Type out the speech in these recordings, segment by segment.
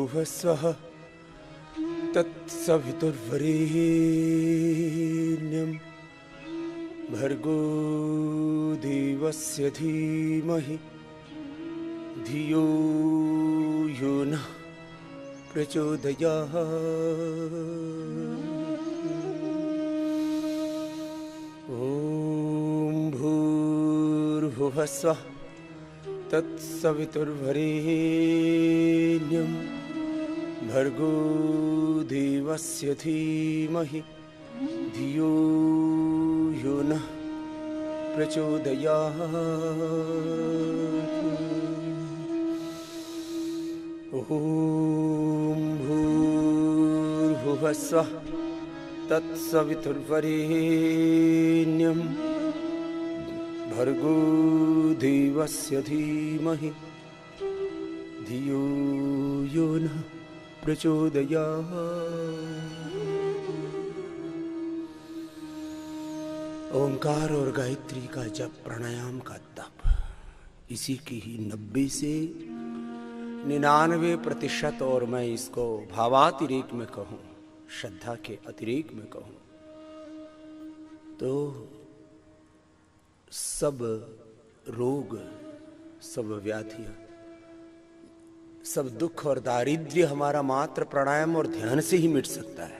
भूर्भुवस्वः तत्सवितुर्वरेण्यं भर्गो देवस्य धीमहि धियो यो नः प्रचोदयात्। ॐ भूर्भुवस्वः तत्सवितुर्वरेण्यं भर्गो देवस्य धीमहि धियो यो नः प्रचोदयात्। ॐ भूर्भुवस्वः तत्सवितुर्वरेण्यं भर्गो देवस्य धीमहि धियो यो नः प्रचोदयात्। ओंकार और गायत्री का जप, प्राणायाम का तप, इसी की ही 90 से 99% और मैं इसको भावातिरेक में कहूं, श्रद्धा के अतिरेक में कहूं तो सब रोग, सब व्याधियां, सब दुख और दारिद्र्य हमारा मात्र प्राणायाम और ध्यान से ही मिट सकता है।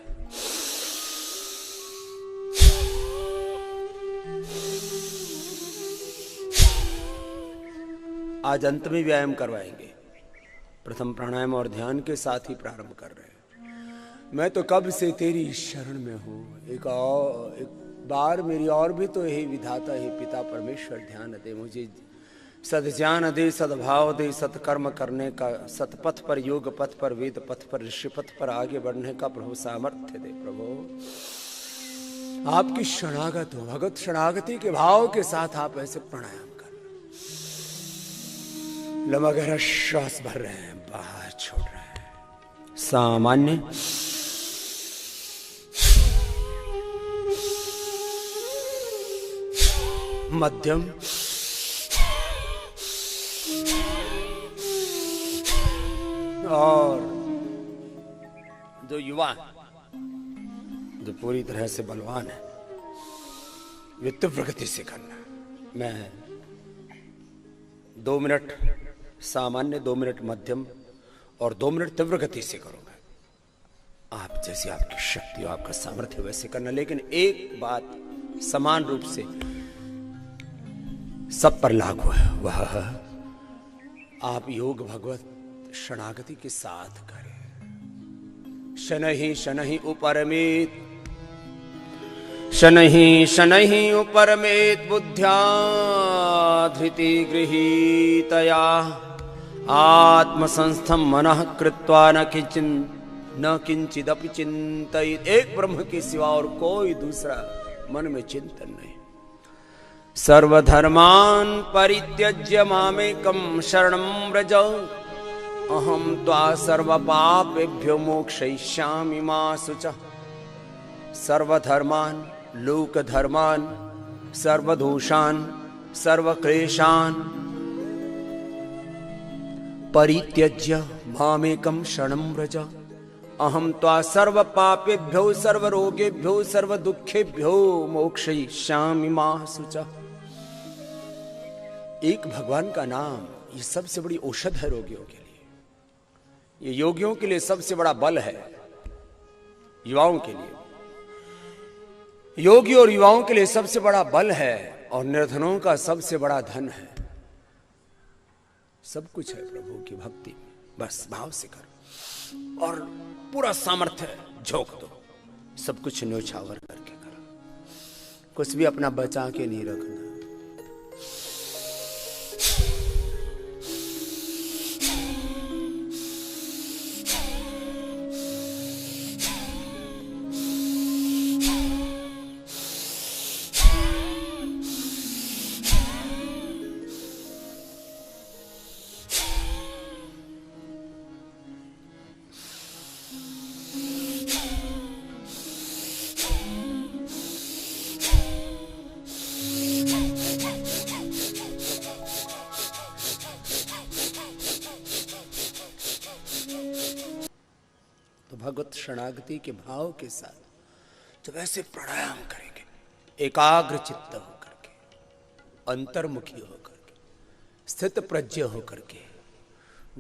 आज अंत में व्यायाम करवाएंगे। प्रथम प्राणायाम और ध्यान के साथ ही प्रारंभ कर रहे हैं। मैं तो कब से तेरी शरण में हूं। एक बार मेरी और भी तो यही विधाता है पिता परमेश्वर, ध्यान दे मुझे, सद्ज्ञान दे, सद्भाव दे, सत्कर्म करने का, सतपथ पर, योग पथ पर, वेद पथ पर, ऋषि पथ पर आगे बढ़ने का प्रभु सामर्थ्य दे। प्रभु आपकी शरणागत हो, भगवत शरणागति के भाव के साथ आप ऐसे प्राणायाम कर लंबा गहरा श्वास भर रहे हैं, बाहर छोड़ रहे हैं। सामान्य, मध्यम, और जो युवा, जो पूरी तरह से बलवान है, वे तीव्र गति से करना। मैं 2 मिनट सामान्य, 2 मिनट मध्यम और 2 मिनट तीव्र गति से करूंगा। आप जैसे आपकी शक्ति हो, आपका सामर्थ्य वैसे करना। लेकिन एक बात समान रूप से सब पर लागू है, वह आप योग भगवत शरणागति के साथ करें। शनहि शनहि उपरमेत, शनहि शनहि उपरमेत बुद्ध्या धृति गृहीतया आत्मसंस्थं मनः कृत्वा न किंचिदपि चिंतयेत्। एक ब्रह्म के सिवा और कोई दूसरा मन में चिंतन नहीं। सर्वधर्मान् परित्यज्य मामेकं शरणं व्रज, अहं त्वा सर्वपापेभ्यो मोक्षयिष्यामि मा शुचः। सर्वधर्मान्, लोकधर्मान्, सर्वदोषान्, सर्वक्लेशान् परित्यज्य मामेकं शरणं व्रज, अहं त्वा सर्वपापेभ्यो सर्वरोगेभ्यो सर्वदुःखेभ्यो मोक्षयिष्यामि मा शुचः। एक भगवान का नाम, ये सबसे बड़ी औषध है रोगियों के लिए, ये योगियों के लिए सबसे बड़ा बल है, युवाओं के लिए, योगी और युवाओं के लिए सबसे बड़ा बल है, और निर्धनों का सबसे बड़ा धन है। सब कुछ है प्रभु की भक्ति में, बस भाव से करो और पूरा सामर्थ्य झोंक दो। सब कुछ न्योछावर करके करो, कुछ भी अपना बचा के नहीं रखना। भगवत शरणागति के भाव के साथ जब ऐसे प्राणायाम करेंगे, एकाग्र चित्त होकर के, अंतर्मुखी होकर के, स्थित प्रज्ञ होकर के,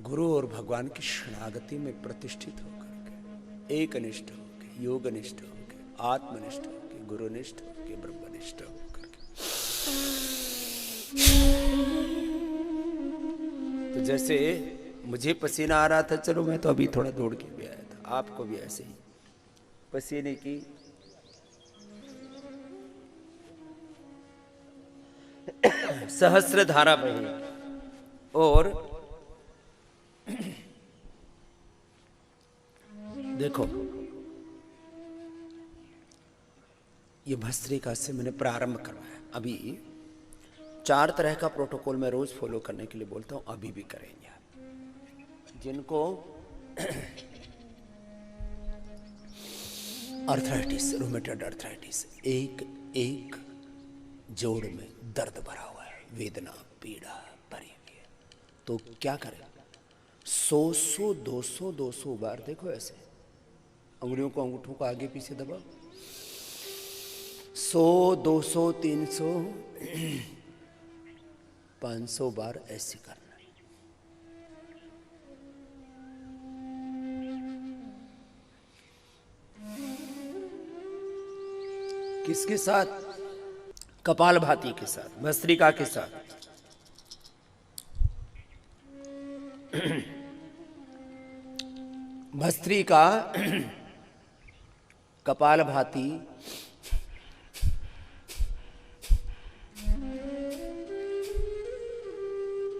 गुरु और भगवान की शरणागति में प्रतिष्ठित होकर के, एकनिष्ठ होकर, योगनिष्ठ होकर, आत्मनिष्ठ होकर, गुरुनिष्ठ होकर, ब्रह्मनिष्ठ होकर के, तो जैसे मुझे पसीना आ रहा था, चलो मैं तो अभी थोड़ा दौड़ के भी आया था, आपको भी ऐसे ही पसीने की सहस्र धारा बही। और देखो ये भस्त्रिका से मैंने प्रारंभ करवाया। अभी 4 तरह का प्रोटोकॉल मैं रोज फॉलो करने के लिए बोलता हूं, अभी भी करेंगे आप। जिनको अर्थराइटिस, रूमेटॉइड अर्थराइटिस, एक जोड़ में दर्द भरा हुआ है, वेदना पीड़ा भरी हुई है, तो क्या करें? 100 200 बार, देखो ऐसे अंगुलियों को, अंगूठों को आगे पीछे दबाओ, 100 200 300 500 बार ऐसे करना है। किसके साथ? कपालभाति के साथ, भस्त्रिका के साथ। भस्त्रिका, कपालभाति,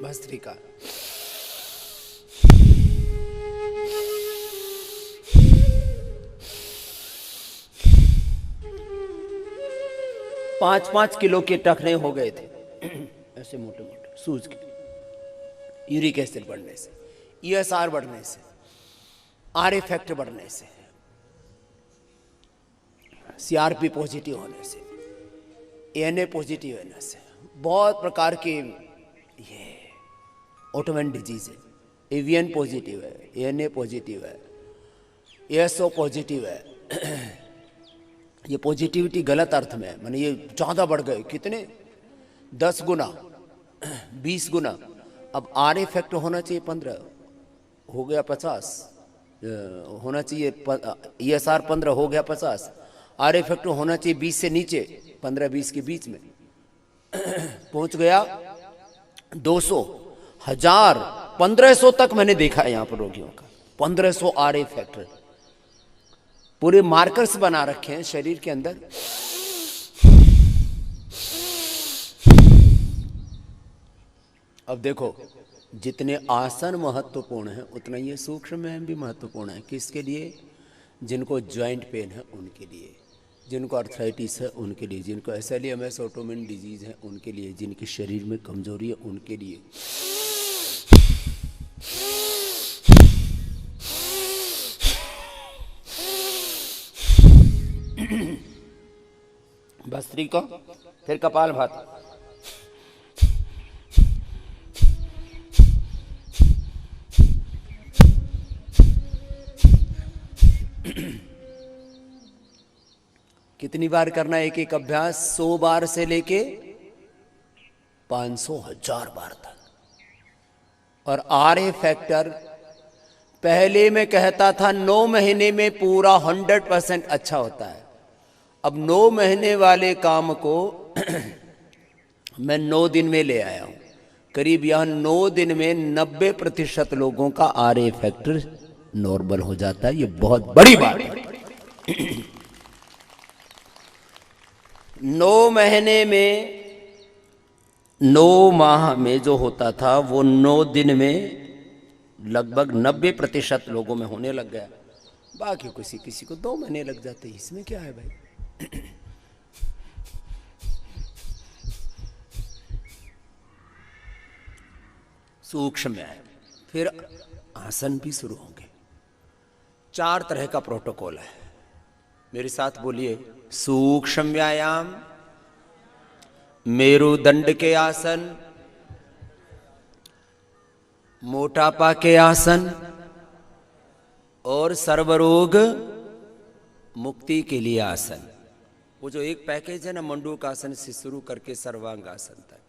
भस्त्रिका, पांच किलो के टखने हो गए थे ऐसे मोटे मोटे सूज के, यूरिक एसिड बढ़ने से, ESR बढ़ने से, RA फैक्टर बढ़ने से, CRP पॉजिटिव होने से, ANA पॉजिटिव होने से, बहुत प्रकार के ये ऑटोइम्यून डिजीज है, AVN पॉजिटिव है, ANA पॉजिटिव है, ASO पॉजिटिव है। ये पॉजिटिविटी गलत अर्थ में है, माने ये ज़्यादा बढ़ गए, कितने 10 गुना 20 गुना। अब RA फैक्टर होना चाहिए 15, हो गया 50, होना चाहिए ESR 15, हो गया 50, RA फैक्टर होना चाहिए 20 से नीचे, 15-20 के बीच में, पहुंच गया 200, 1000, 1500 तक मैंने देखा है यहाँ पर रोगियों का, 1500 RA फैक्टर। पूरे मार्कर्स बना रखे हैं शरीर के अंदर। अब देखो, जितने आसन महत्वपूर्ण है उतना ये सूक्ष्म व्यायाम भी महत्वपूर्ण है। किसके लिए? जिनको जॉइंट पेन है उनके लिए, जिनको अर्थराइटिस है उनके लिए, जिनको SLEMS ऑटोइम्यून डिजीज है उनके लिए, जिनके शरीर में कमजोरी है उनके लिए। भस्त्रिका, फिर कपालभाति। कितनी बार करना है? एक अभ्यास 100 बार से लेके 500 1000 बार तक। और RA फैक्टर पहले मैं कहता था 9 महीने में पूरा 100% अच्छा होता है। अब 9 महीने वाले काम को मैं 9 दिन में ले आया हूं। करीब यहां 9 दिन में 90% लोगों का RA फैक्टर नॉर्मल हो जाता है। ये बहुत बड़ी बात है। 9 महीने में, 9 माह में जो होता था वो 9 दिन में लगभग 90% लोगों में होने लग गया। बाकी किसी को 2 महीने लग जाते, इसमें क्या है भाई। सूक्ष्म है। फिर आसन भी शुरू होंगे। 4 तरह का प्रोटोकॉल है, मेरे साथ बोलिए। सूक्ष्म व्यायाम, मेरुदंड के आसन, मोटापा के आसन, और सर्वरोग मुक्ति के लिए आसन। वो जो एक पैकेज है ना, मंडूकासन से शुरू करके सर्वांगासन तक,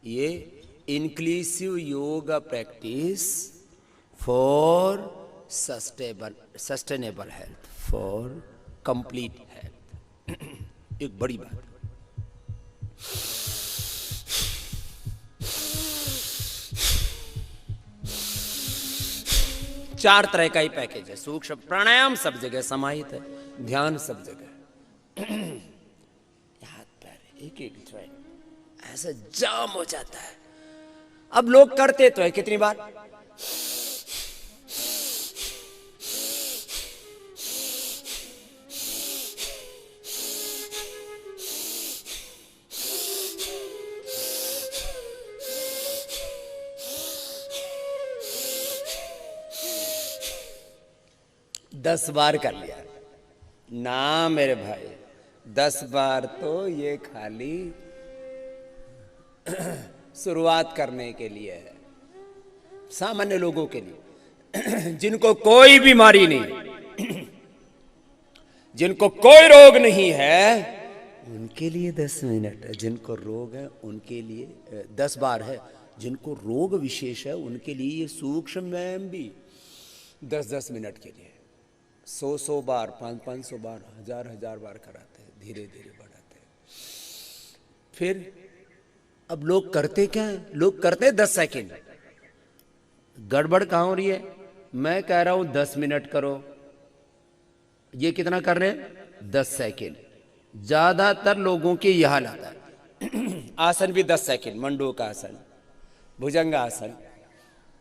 ये inclusive yoga practice for sustainable health, for complete health. एक बड़ी बात। चार तरह का ही पैकेज है। सूक्ष्म प्राणायाम सब जगह समाहित है, ध्यान सब जगह। हाथ पैर एक एक ज्वाइंट ऐसा जाम हो जाता है। अब लोग करते तो है कितनी बार, 10 बार कर लिया ना मेरे भाई। 10 बार तो ये खाली शुरुआत करने के लिए है, सामान्य लोगों के लिए जिनको कोई बीमारी नहीं, जिनको कोई रोग नहीं है, उनके लिए 10 मिनट है। जिनको रोग है उनके लिए 10 बार है। जिनको रोग विशेष है उनके लिए ये सूक्ष्म व्यायाम भी 10-10 मिनट के लिए 100-100 बार, 500-500 बार, 1000-1000 बार कराते हैं, धीरे धीरे बढ़ाते हैं। फिर अब लोग करते क्या है, लोग करते हैं 10 सेकेंड। गड़बड़ कहाँ हो रही है? मैं कह रहा हूं 10 मिनट करो, ये कितना कर रहे हैं? 10 सेकेंड। ज्यादातर लोगों के यह हाल आता है। आसन भी 10 सेकेंड, मंडूकासन, भुजंगासन,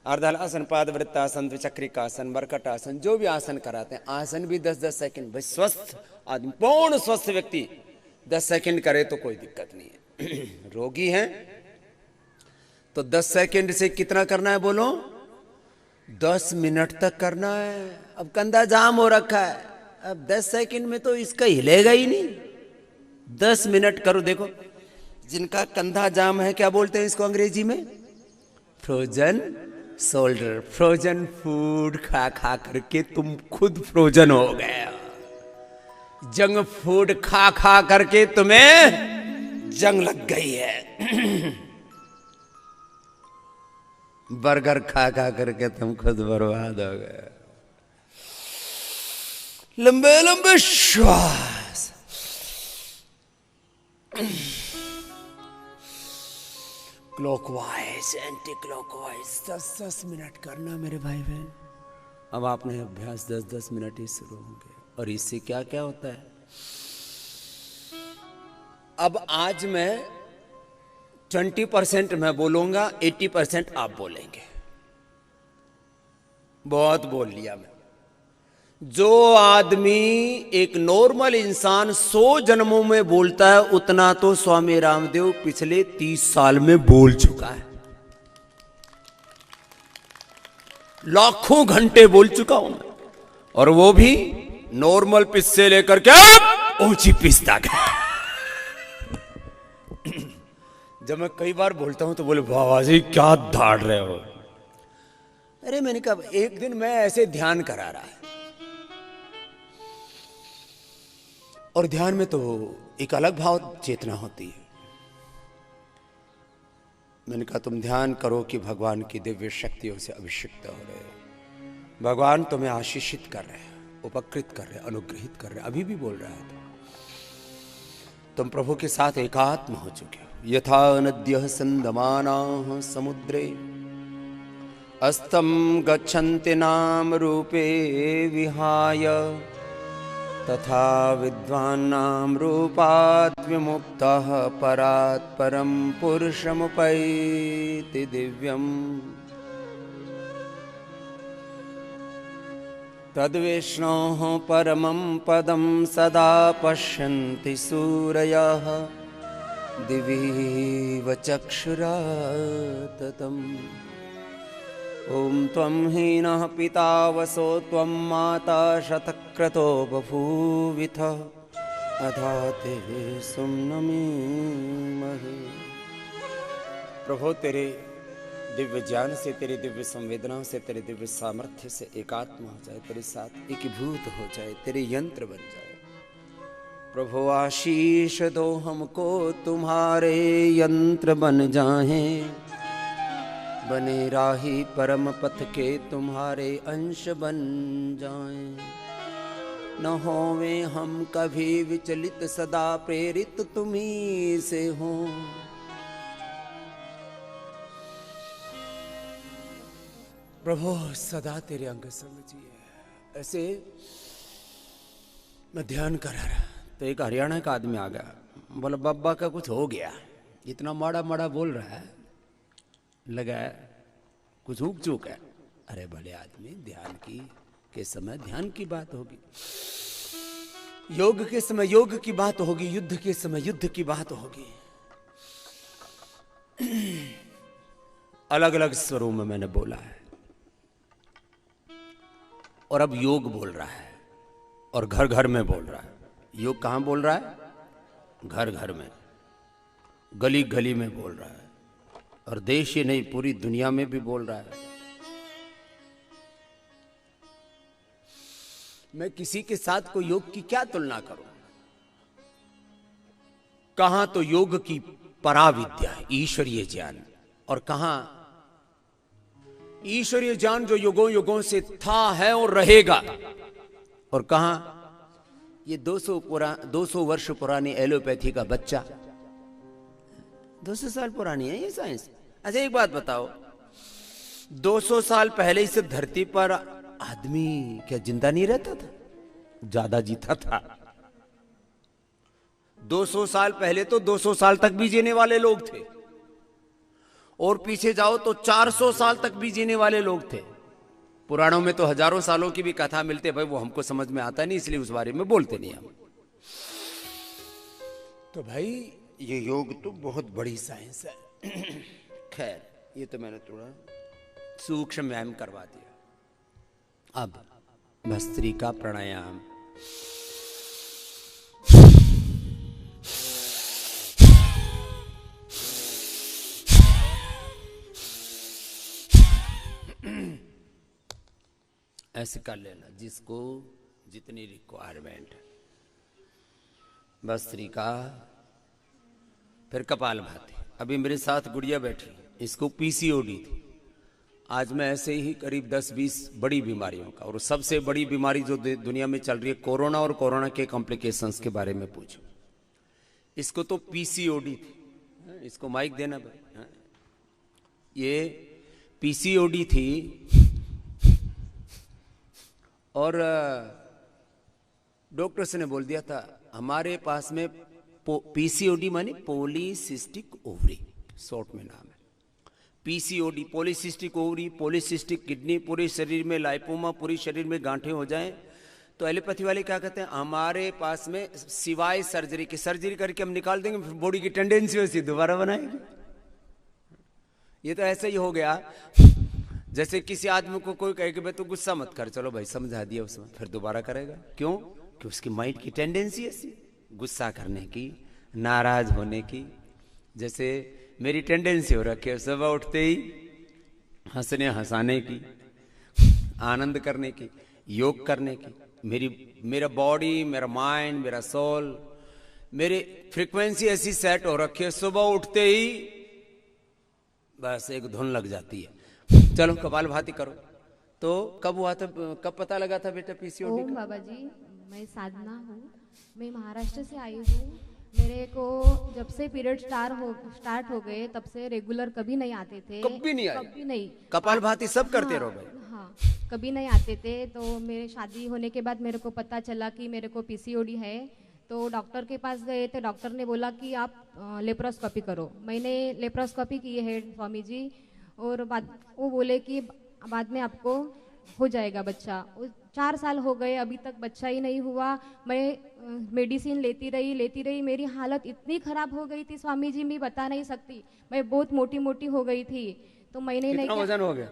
अर्धहलासन, पादवृत्तासन, द्विचक्रिकासन, मरकटासन, जो भी आसन कराते हैं, आसन भी 10-10 सेकेंड। भाई स्वस्थ आदमी, पूर्ण स्वस्थ व्यक्ति 10 सेकेंड करे तो कोई दिक्कत नहीं है। रोगी हैं तो 10 सेकेंड से कितना करना है बोलो? 10 मिनट तक करना है। अब कंधा जाम हो रखा है, अब 10 सेकेंड में तो इसका हिलेगा ही नहीं। 10 मिनट करो। देखो जिनका कंधा जाम है, क्या बोलते हैं इसको अंग्रेजी में? Frozen shoulder. फ्रोजन फूड खा खा करके तुम खुद फ्रोजन हो गए। जंक फूड खा खा करके तुम्हें जंग लग गई है। बर्गर खा खा करके तुम खुद बर्बाद हो गए। लंबे लंबे श्वास, क्लॉकवाइज, एंटी क्लॉकवाइज, 10-10 मिनट करना मेरे भाई बहन। अब आपने अभ्यास 10-10 मिनट ही शुरू होंगे। और इससे क्या क्या होता है? अब आज मैं 20% मैं बोलूंगा, 80% आप बोलेंगे। बहुत बोल लिया मैं। जो आदमी एक नॉर्मल इंसान 100 जन्मों में बोलता है, उतना तो स्वामी रामदेव पिछले 30 साल में बोल चुका है। लाखों घंटे बोल चुका हूं मैं, और वो भी नॉर्मल पिच से लेकर के ऊंची पिच तक। जब मैं कई बार बोलता हूं तो बोले बाबा जी क्या धाड़ रहे हो। अरे मैंने कहा, एक दिन मैं ऐसे ध्यान करा रहा है, और ध्यान में तो एक अलग भाव चेतना होती है। मैंने कहा तुम ध्यान करो कि भगवान की दिव्य शक्तियों से अभिषिक्त हो रहे हो, भगवान तुम्हें आशीषित कर रहे हैं, उपकृत कर रहे हैं, अनुग्रहित कर रहे हैं। अभी भी बोल रहा है तुम प्रभु के साथ एकात्म हो चुके हो। यथा नद्यः संदमानाः समुद्रे अस्तम गच्छन्ति नाम रूपे विहाय, तथा विद्वानां रूपात् विमुक्तः परात् परं पुरुषमुपैति दिव्यम्। तद्विष्णोः परमं पदं सदा पश्यन्ति सूरयः, दिवीव चक्षुराततम्। ॐ त्वं हीनः पिता वसो त्वं माता शतक्रतो बभूविथ, अधाते सुम्नमीमहे। प्रभु तेरे दिव्य ज्ञान से, तेरी दिव्य संवेदनाओं से, तेरे दिव्य सामर्थ्य से एकात्म हो जाए, तेरे साथ एकीभूत हो जाए, तेरे यंत्र बन जाए। प्रभु आशीष दो हमको, तुम्हारे यंत्र बन जाएं, बने राही परम पथ के तुम्हारे अंश बन जाएं। न होवें हम कभी विचलित, सदा प्रेरित तुम्ही से हो। प्रभु सदा तेरे अंग संग जिए। ऐसे मैं ध्यान करा रहा तो एक हरियाणा का आदमी आ गया, बोला बाबा का कुछ हो गया, इतना माड़ा माड़ा बोल रहा है, लगा कुछ हुक चूक है। अरे भले आदमी, ध्यान की के समय ध्यान की बात होगी, योग के समय योग की बात होगी, युद्ध के समय युद्ध की बात होगी। अलग अलग स्वरों में मैंने बोला है, और अब योग बोल रहा है, और घर घर में बोल रहा है। योग कहां बोल रहा है? घर घर में, गली गली में बोल रहा है, और देश ही नहीं पूरी दुनिया में भी बोल रहा है। मैं किसी के साथ को योग की क्या तुलना करूं? कहां तो योग की पराविद्या है, ईश्वरीय ज्ञान, और कहां ईश्वरीय ज्ञान जो युगों युगों से था, है और रहेगा, और कहां ये 200 वर्ष पुरानी एलोपैथी का बच्चा। 200 साल पुरानी है ये साइंस। अच्छा एक बात बताओ, 200 साल पहले इस धरती पर आदमी क्या जिंदा नहीं रहता था? ज्यादा जीता था। 200 साल पहले तो 200 साल तक भी जीने वाले लोग थे, और पीछे जाओ तो 400 साल तक भी जीने वाले लोग थे। पुराणों में तो हजारों सालों की भी कथा मिलते, भाई वो हमको समझ में आता नहीं, इसलिए उस बारे में बोलते नहीं हम। तो भाई ये योग तो बहुत बड़ी साइंस है। खैर ये तो मैंने थोड़ा सूक्ष्म व्यायाम करवा दिया। अब भस्त्रिका प्राणायाम। ऐसे कर लेना जिसको जितनी रिक्वायरमेंट है। भस्त्रिका, फिर कपालभाति। अभी मेरे साथ गुड़िया बैठी, इसको पीसीओडी थी। आज मैं ऐसे ही करीब 10-20 बड़ी बीमारियों का, और सबसे बड़ी बीमारी जो दुनिया में चल रही है कोरोना, और कोरोना के कॉम्प्लिकेशंस के बारे में पूछूं। इसको तो पीसीओडी थी। इसको माइक देना भाई। ये पीसीओडी थी, और डॉक्टर्स ने बोल दिया था हमारे पास में पीसीओडी मानी पॉलीसिस्टिक ओवरी, शॉर्ट में नाम है। PCOD polycystic ovary, polycystic kidney, पूरे शरीर में लाइपोमा, पूरे शरीर में गांठें हो जाएं, तो एलोपैथी वाले क्या कहते हैं, हमारे पास में सिवाय सर्जरी के, सर्जरी करके हम निकाल देंगे, फिर बॉडी की टेंडेंसी वैसी दोबारा बनाएंगे। ये तो ऐसे ही हो गया जैसे किसी आदमी को कोई कहे कि भाई तू गुस्सा मत कर, चलो भाई समझा दिया उसमें, फिर दोबारा करेगा। क्यों? कि उसकी माइंड की टेंडेंसी ऐसी, गुस्सा करने की, नाराज होने की। जैसे मेरी टेंडेंसी हो रखी है सुबह उठते ही हंसने हंसाने की, आनंद करने की, योग करने की। मेरा बॉडी, मेरा माइंड, मेरा सोल, मेरी फ्रीक्वेंसी ऐसी सेट हो रखी है, सुबह उठते ही बस एक धुन लग जाती है, चलो कपालभाति करो। तो कब हुआ था, कब पता लगा था बेटा पीसीओडी का? बाबा जी, मैं साधना हूँ, मैं महाराष्ट्र से आई हूँ। मेरे को जब से पीरियड स्टार्ट हो गए तब से रेगुलर कभी नहीं आते थे। कभी नहीं आए? कभी नहीं। कपालभाति सब करते रहो भाई। हाँ, कभी नहीं आते थे। तो मेरे शादी होने के बाद मेरे को पता चला कि मेरे को पीसीओडी है। तो डॉक्टर के पास गए तो डॉक्टर ने बोला कि आप लेप्रोस्कोपी करो। मैंने लेप्रोस्कोपी की है स्वामी जी, और वो बोले कि बाद में आपको हो जाएगा बच्चा। 4 साल हो गए, अभी तक बच्चा ही नहीं हुआ। मैं मेडिसिन लेती रही, मेरी हालत इतनी खराब हो गई थी स्वामी जी, मैं बता नहीं सकती। मैं बहुत मोटी हो गई थी। तो मैंने नहीं, कितना वजन हो गया?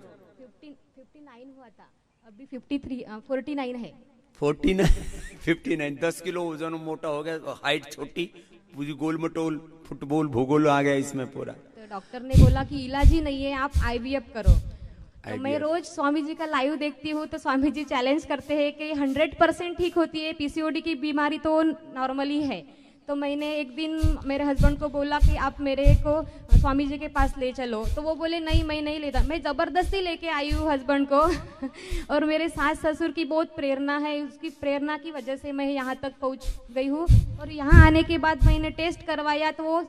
59 हुआ था, अभी 49 है। 59 10 किलो वजन मोटा हो गया, हाइट छोटी, पूरी गोल मटोल, फुटबॉल भूगोल आ गया इसमें पूरा। तो डॉक्टर ने बोला कि इलाज ही नहीं है, आप आईवीएफ करो। तो मैं IVF। रोज स्वामी जी का लाइव देखती हूँ, तो स्वामी जी चैलेंज करते हैं कि 100% ठीक होती है, पीसीओडी की बीमारी तो नॉर्मली है। तो मैंने एक दिन मेरे हस्बैंड को बोला कि आप मेरे को स्वामी जी के पास ले चलो, तो वो बोले नहीं मैं नहीं लेता। मैं ज़बरदस्ती लेके आई हूँ हस्बैंड को और मेरे सास ससुर की बहुत प्रेरणा है, उसकी प्रेरणा की वजह से मैं यहाँ तक पहुँच गई हूँ। और यहाँ आने के बाद मैंने टेस्ट करवाया तो वो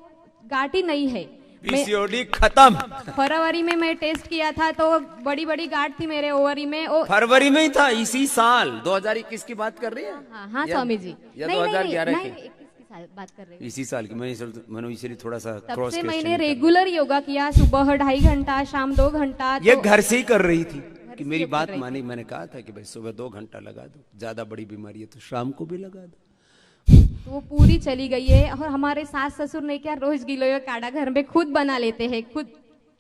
गांठ ही नहीं है। पीसीओडी खत्म। फरवरी में मैं टेस्ट किया था तो बड़ी बड़ी गांठ थी मेरे ओवरी में। फरवरी में ही था, इसी साल 2021 की बात कर रही है? हाँ स्वामी जी, या नहीं 2011 नहीं, की? 21 की बात कर रही हूँ। इसी साल की। मैंने इसलिए थोड़ा सा तब क्रॉस से क्वेश्चन मैंने रेगुलर योगा किया, सुबह 2.5 घंटा, शाम 2 घंटा। ये तो घर से ही कर रही थी कि से मेरी कर बात रही मानी। मैंने कहा था कि भाई सुबह 2 घंटा लगा दो, ज्यादा बड़ी बीमारी है तो शाम को भी लगा दो। तो वो पूरी चली गई है। और हमारे सास ससुर ने क्या, रोज गिलोय काढ़ा घर में खुद बना लेते हैं, खुद।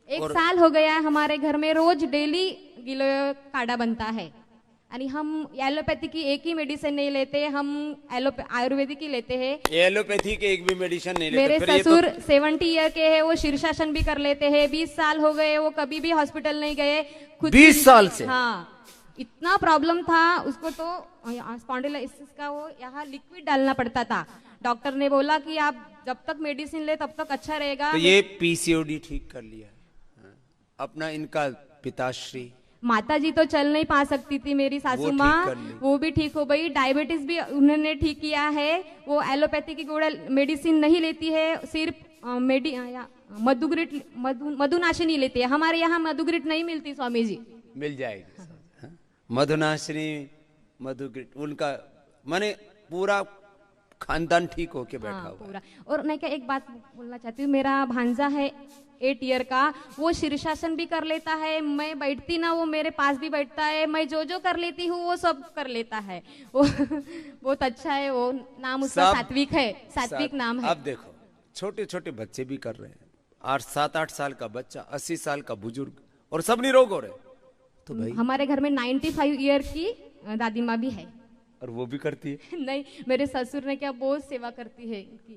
एक साल हो गया है हमारे घर में रोज डेली गिलोय काढ़ा बनता है। यानी हम एलोपैथी की एक ही मेडिसिन नहीं लेते, हम आयुर्वेदिक ही लेते हैं। एलोपैथी के एक भी मेडिसिन नहीं लेते। मेरे फिर ये ससुर 70 ईयर के हैं, वो शीर्षासन भी कर लेते हैं। 20 साल हो गए, वो कभी भी हॉस्पिटल नहीं गए। खुद 20 साल से? हाँ, इतना प्रॉब्लम था उसको, तो स्पॉन्डिलोलिसिस का वो यहाँ लिक्विड डालना पड़ता था। डॉक्टर ने बोला कि आप जब तक मेडिसिन ले तब तक अच्छा रहेगा। तो ये पीसीओडी ठीक कर लिया। हाँ। अपना इनका पिताश्री, माता जी तो चल नहीं पा सकती थी, मेरी सासू माँ, वो भी ठीक हो गई। डायबिटीज भी उन्होंने ठीक किया है। वो एलोपैथी की गोड़ा मेडिसिन नहीं लेती है, सिर्फ मधुनाशिनी लेती है। हमारे यहाँ मधुग्रिट नहीं मिलती स्वामी जी। मिल जाएगी। हाँ। मधुनाशिनी, मधुग्रिट, उनका माने पूरा खानदान ठीक होके बैठा हुआ पूरा। और मैं क्या एक बात बोलना चाहती हूँ, मेरा भांजा है 8 ईयर का, वो शीर्षासन भी कर लेता है। मैं बैठती ना, वो मेरे पास भी बैठता है। मैं जो जो कर लेती हूँ वो सब कर लेता है। वो बहुत अच्छा है। वो नाम उसका सात्विक है, सात्विक नाम है। अब देखो, छोटे छोटे बच्चे भी कर रहे हैं। 7-8 साल का बच्चा, 80 साल का बुजुर्ग, और सब निरोग हो रहे। तो भाई हमारे घर में 95 ईयर की दादी माँ भी है। और वो भी करती है? नहीं, मेरे ससुर ने क्या बहुत सेवा करती है इनकी।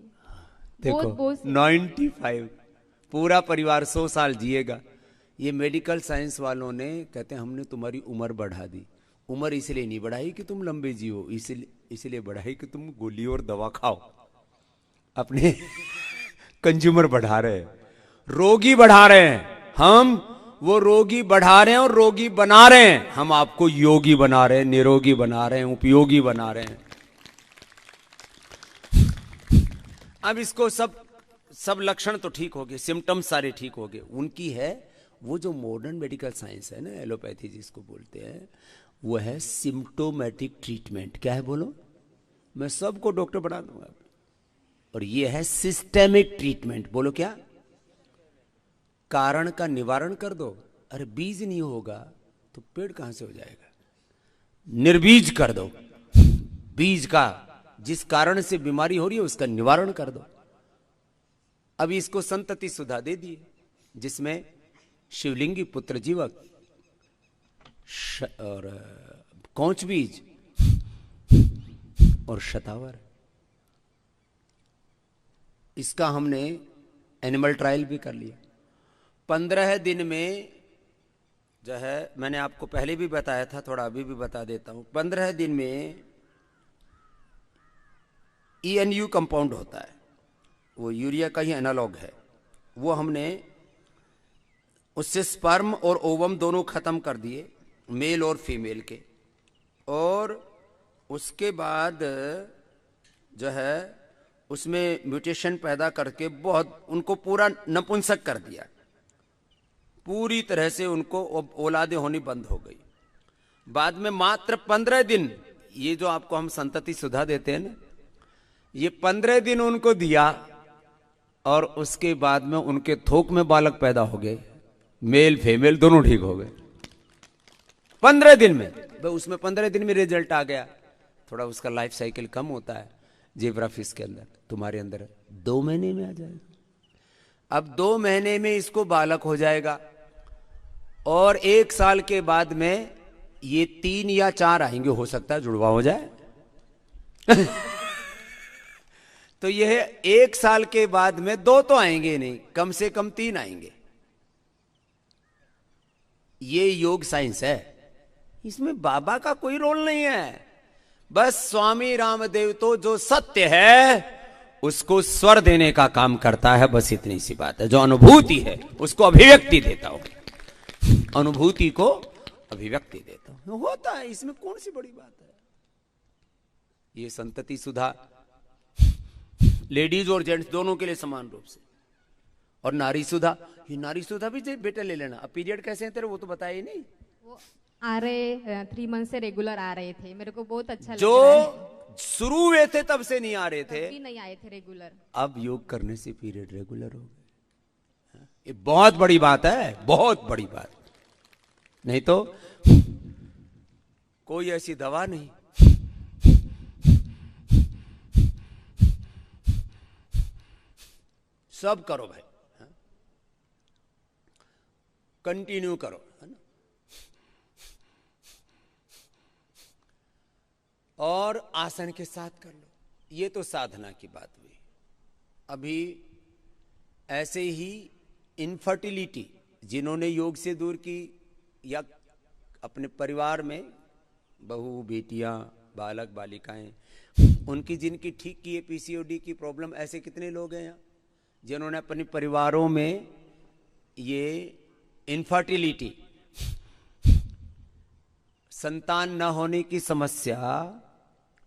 देखो 95, पूरा परिवार 100 साल जिएगा। ये मेडिकल साइंस वालों ने कहते हैं हमने तुम्हारी उम्र बढ़ा दी। उम्र इसलिए नहीं बढ़ाई कि तुम लंबे जियो, इसलिए बढ़ाई कि तुम गोली और दवा खाओ। अपने कंज्यूमर बढ़ा रहे हैं, रोगी बढ़ा रहे हैं। हम वो रोगी बढ़ा रहे हैं और रोगी बना रहे हैं। हम आपको योगी बना रहे हैं, निरोगी बना रहे हैं, उपयोगी बना रहे हैं। अब इसको सब लक्षण तो ठीक हो गए, सिम्टम्स सारे ठीक हो गए। उनकी है वो जो मॉडर्न मेडिकल साइंस है ना, एलोपैथी जिसको बोलते हैं, वो है सिम्टोमेटिक ट्रीटमेंट। क्या है बोलो? मैं सबको डॉक्टर बना दूंगा। और ये है सिस्टेमिक ट्रीटमेंट। बोलो क्या? कारण का निवारण कर दो। अरे बीज नहीं होगा तो पेड़ कहां से हो जाएगा? निर्बीज कर दो। बीज का, जिस कारण से बीमारी हो रही है उसका निवारण कर दो। अभी इसको संतति सुधा दे दिए, जिसमें शिवलिंगी, पुत्र जीवक और कौच बीज और शतावर। इसका हमने एनिमल ट्रायल भी कर लिया। 15 दिन में जो है, मैंने आपको पहले भी बताया था, थोड़ा अभी भी बता देता हूं। 15 दिन में ENU कंपाउंड होता है, वो यूरिया का ही एनालॉग है। वो हमने उससे स्पर्म और ओवम दोनों खत्म कर दिए, मेल और फीमेल के। और उसके बाद जो है उसमें म्यूटेशन पैदा करके बहुत उनको पूरा नपुंसक कर दिया। पूरी तरह से उनको औलादे होनी बंद हो गई। बाद में मात्र 15 दिन, ये जो आपको हम संतति सुधा देते हैं ना, ये 15 दिन उनको दिया और उसके बाद में उनके थोक में बालक पैदा हो गए, मेल फीमेल दोनों ठीक हो गए 15 दिन में। उसमें 15 दिन में रिजल्ट आ गया। थोड़ा उसका लाइफ साइकिल कम होता है जेब्रा फिश के अंदर, तुम्हारे अंदर 2 महीने में आ जाएगा। अब 2 महीने में इसको बालक हो जाएगा और 1 साल के बाद में ये 3 या 4 आएंगे, हो सकता है जुड़वा हो जाए। तो यह 1 साल के बाद में 2 तो आएंगे नहीं, कम से कम 3 आएंगे। ये योग साइंस है, इसमें बाबा का कोई रोल नहीं है। बस स्वामी रामदेव तो जो सत्य है उसको स्वर देने का काम करता है, बस इतनी सी बात है। जो अनुभूति है उसको अभिव्यक्ति देता हूं, अनुभूति को अभिव्यक्ति देता हूं, होता है। इसमें कौन सी बड़ी बात है। ये संतति सुधा लेडीज और जेंट्स दोनों के लिए समान रूप से, और नारी सुधा, ये नारी सुधा भी बेटा ले लेना। अब पीरियड कैसे हैं तेरे, वो तो बताया ही नहीं। वो आ रहे 3 मंथ से रेगुलर आ रहे थे, मेरे को बहुत अच्छा लग जो रहा है। शुरू हुए थे तब से नहीं आ रहे थे, भी नहीं आए थे रेगुलर। अब योग करने से पीरियड रेगुलर हो गए। ये बहुत बड़ी बात है, बहुत बड़ी बात। नहीं तो कोई ऐसी दवा नहीं। सब करो भाई, कंटिन्यू करो, है ना। और आसन के साथ कर लो। ये तो साधना की बात हुई। अभी ऐसे ही इनफर्टिलिटी जिन्होंने योग से दूर की, या अपने परिवार में बहू बेटियां बालक बालिकाएं, उनकी जिनकी ठीक की है पीसीओडी की प्रॉब्लम, ऐसे कितने लोग हैं यहाँ जिन्होंने अपने परिवारों में ये इनफर्टिलिटी, संतान न होने की समस्या,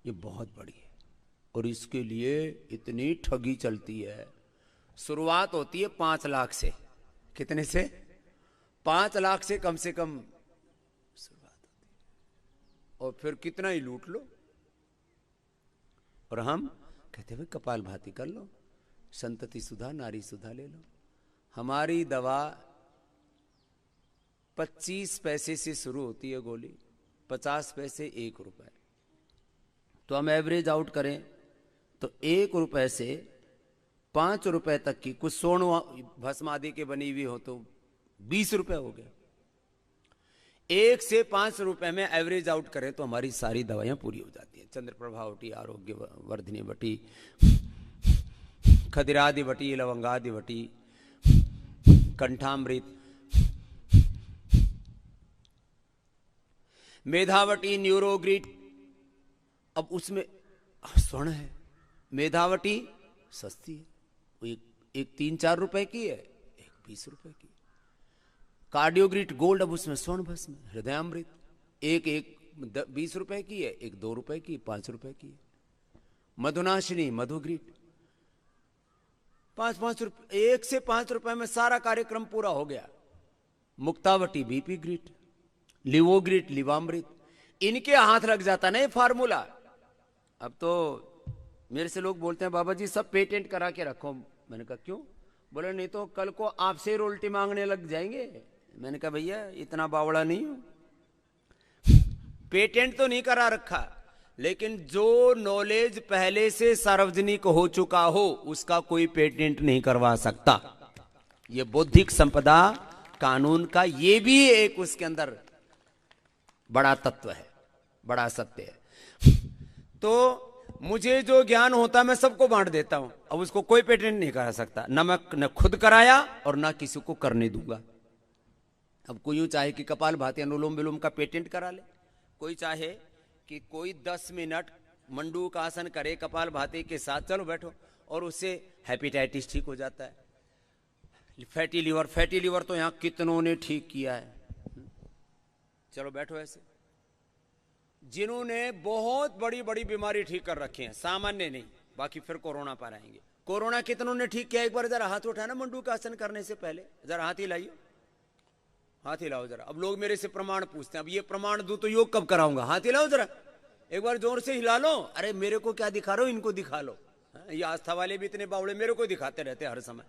ये बहुत बड़ी है। और इसके लिए इतनी ठगी चलती है। शुरुआत होती है 5 लाख से। कितने से? 5 लाख से कम शुरुआत होती है, और फिर कितना ही लूट लो। और हम कहते हैं कपाल भाती कर लो, संतति सुधा नारी सुधा ले लो। हमारी दवा 25 पैसे से शुरू होती है गोली, 50 पैसे 1 रुपए। तो हम एवरेज आउट करें तो 1 रुपए से 5 रुपए तक की कुछ स्वर्ण भस्म आदि के बनी हुई हो तो 20 रुपए हो गए। 1 से 5 रुपए में एवरेज आउट करें तो हमारी सारी दवाइयां पूरी हो जाती हैं। चंद्रप्रभा वटी, आरोग्य वर्धिनी वटी, खदिरादि वटी, लवंगादि वटी, कंठामृत, मेधावटी, न्यूरोग्रिड। अब उसमें स्वर्ण है। मेधावटी सस्ती है, वो एक 3-4 रुपए की है, एक 20 रुपए की। कार्डियोग्रिड गोल्ड, अब उसमें स्वर्ण भस्म है। हृदयामृत एक 20 रुपए की है, एक 2 रुपए की, 5 रुपए की। मधुनाशिनी मधुग्रिड 5-5 रुपए, 1 से 5 रुपए में सारा कार्यक्रम पूरा हो गया। मुक्तावटी बीपी ग्रिड, लिवोग्रिड, लिवामृत, इनके हाथ लग जाता ना ये फार्मूला। अब तो मेरे से लोग बोलते हैं बाबा जी सब पेटेंट करा के रखो। मैंने कहा क्यों? बोले नहीं तो कल को आपसे रोल्टी मांगने लग जाएंगे। मैंने कहा भैया इतना बावड़ा नहीं हूं, पेटेंट तो नहीं करा रखा, लेकिन जो नॉलेज पहले से सार्वजनिक हो चुका हो उसका कोई पेटेंट नहीं करवा सकता। ये बौद्धिक संपदा कानून का ये भी एक उसके अंदर बड़ा तत्व है, बड़ा सत्य है। तो मुझे जो ज्ञान होता मैं सबको बांट देता हूं, अब उसको कोई पेटेंट नहीं करा सकता। न खुद कराया और ना किसी को करने दूंगा। अब कोई यूं चाहे कि कपाल भाती अनुलोम विलोम का पेटेंट करा ले, कोई चाहे कि कोई 10 मिनट मंडूक आसन करे कपाल भाती के साथ, चलो बैठो, और उससे हेपेटाइटिस ठीक हो जाता है। फैटी लीवर तो यहां कितनों ने ठीक किया है, चलो बैठो ऐसे। जिन्होंने बहुत बड़ी बड़ी बीमारी ठीक कर रखी है, सामान्य नहीं, बाकी फिर कोरोना पर आएंगे। कोरोना कितनों ने ठीक किया? एक बार जरा हाथ उठाना मंडूक आसन करने से पहले, जरा हाथ ही लाइए, हाथ हिलाओ जरा। अब लोग मेरे से प्रमाण पूछते हैं, अब ये प्रमाण दूं तो योग कब कराऊंगा? हाथ हिलाओ जरा, एक बार जोर से हिला लो। अरे मेरे को क्या दिखा रहे हो, इनको दिखा लो। ये आस्था वाले भी इतने बावड़े मेरे को दिखाते रहते हर समय,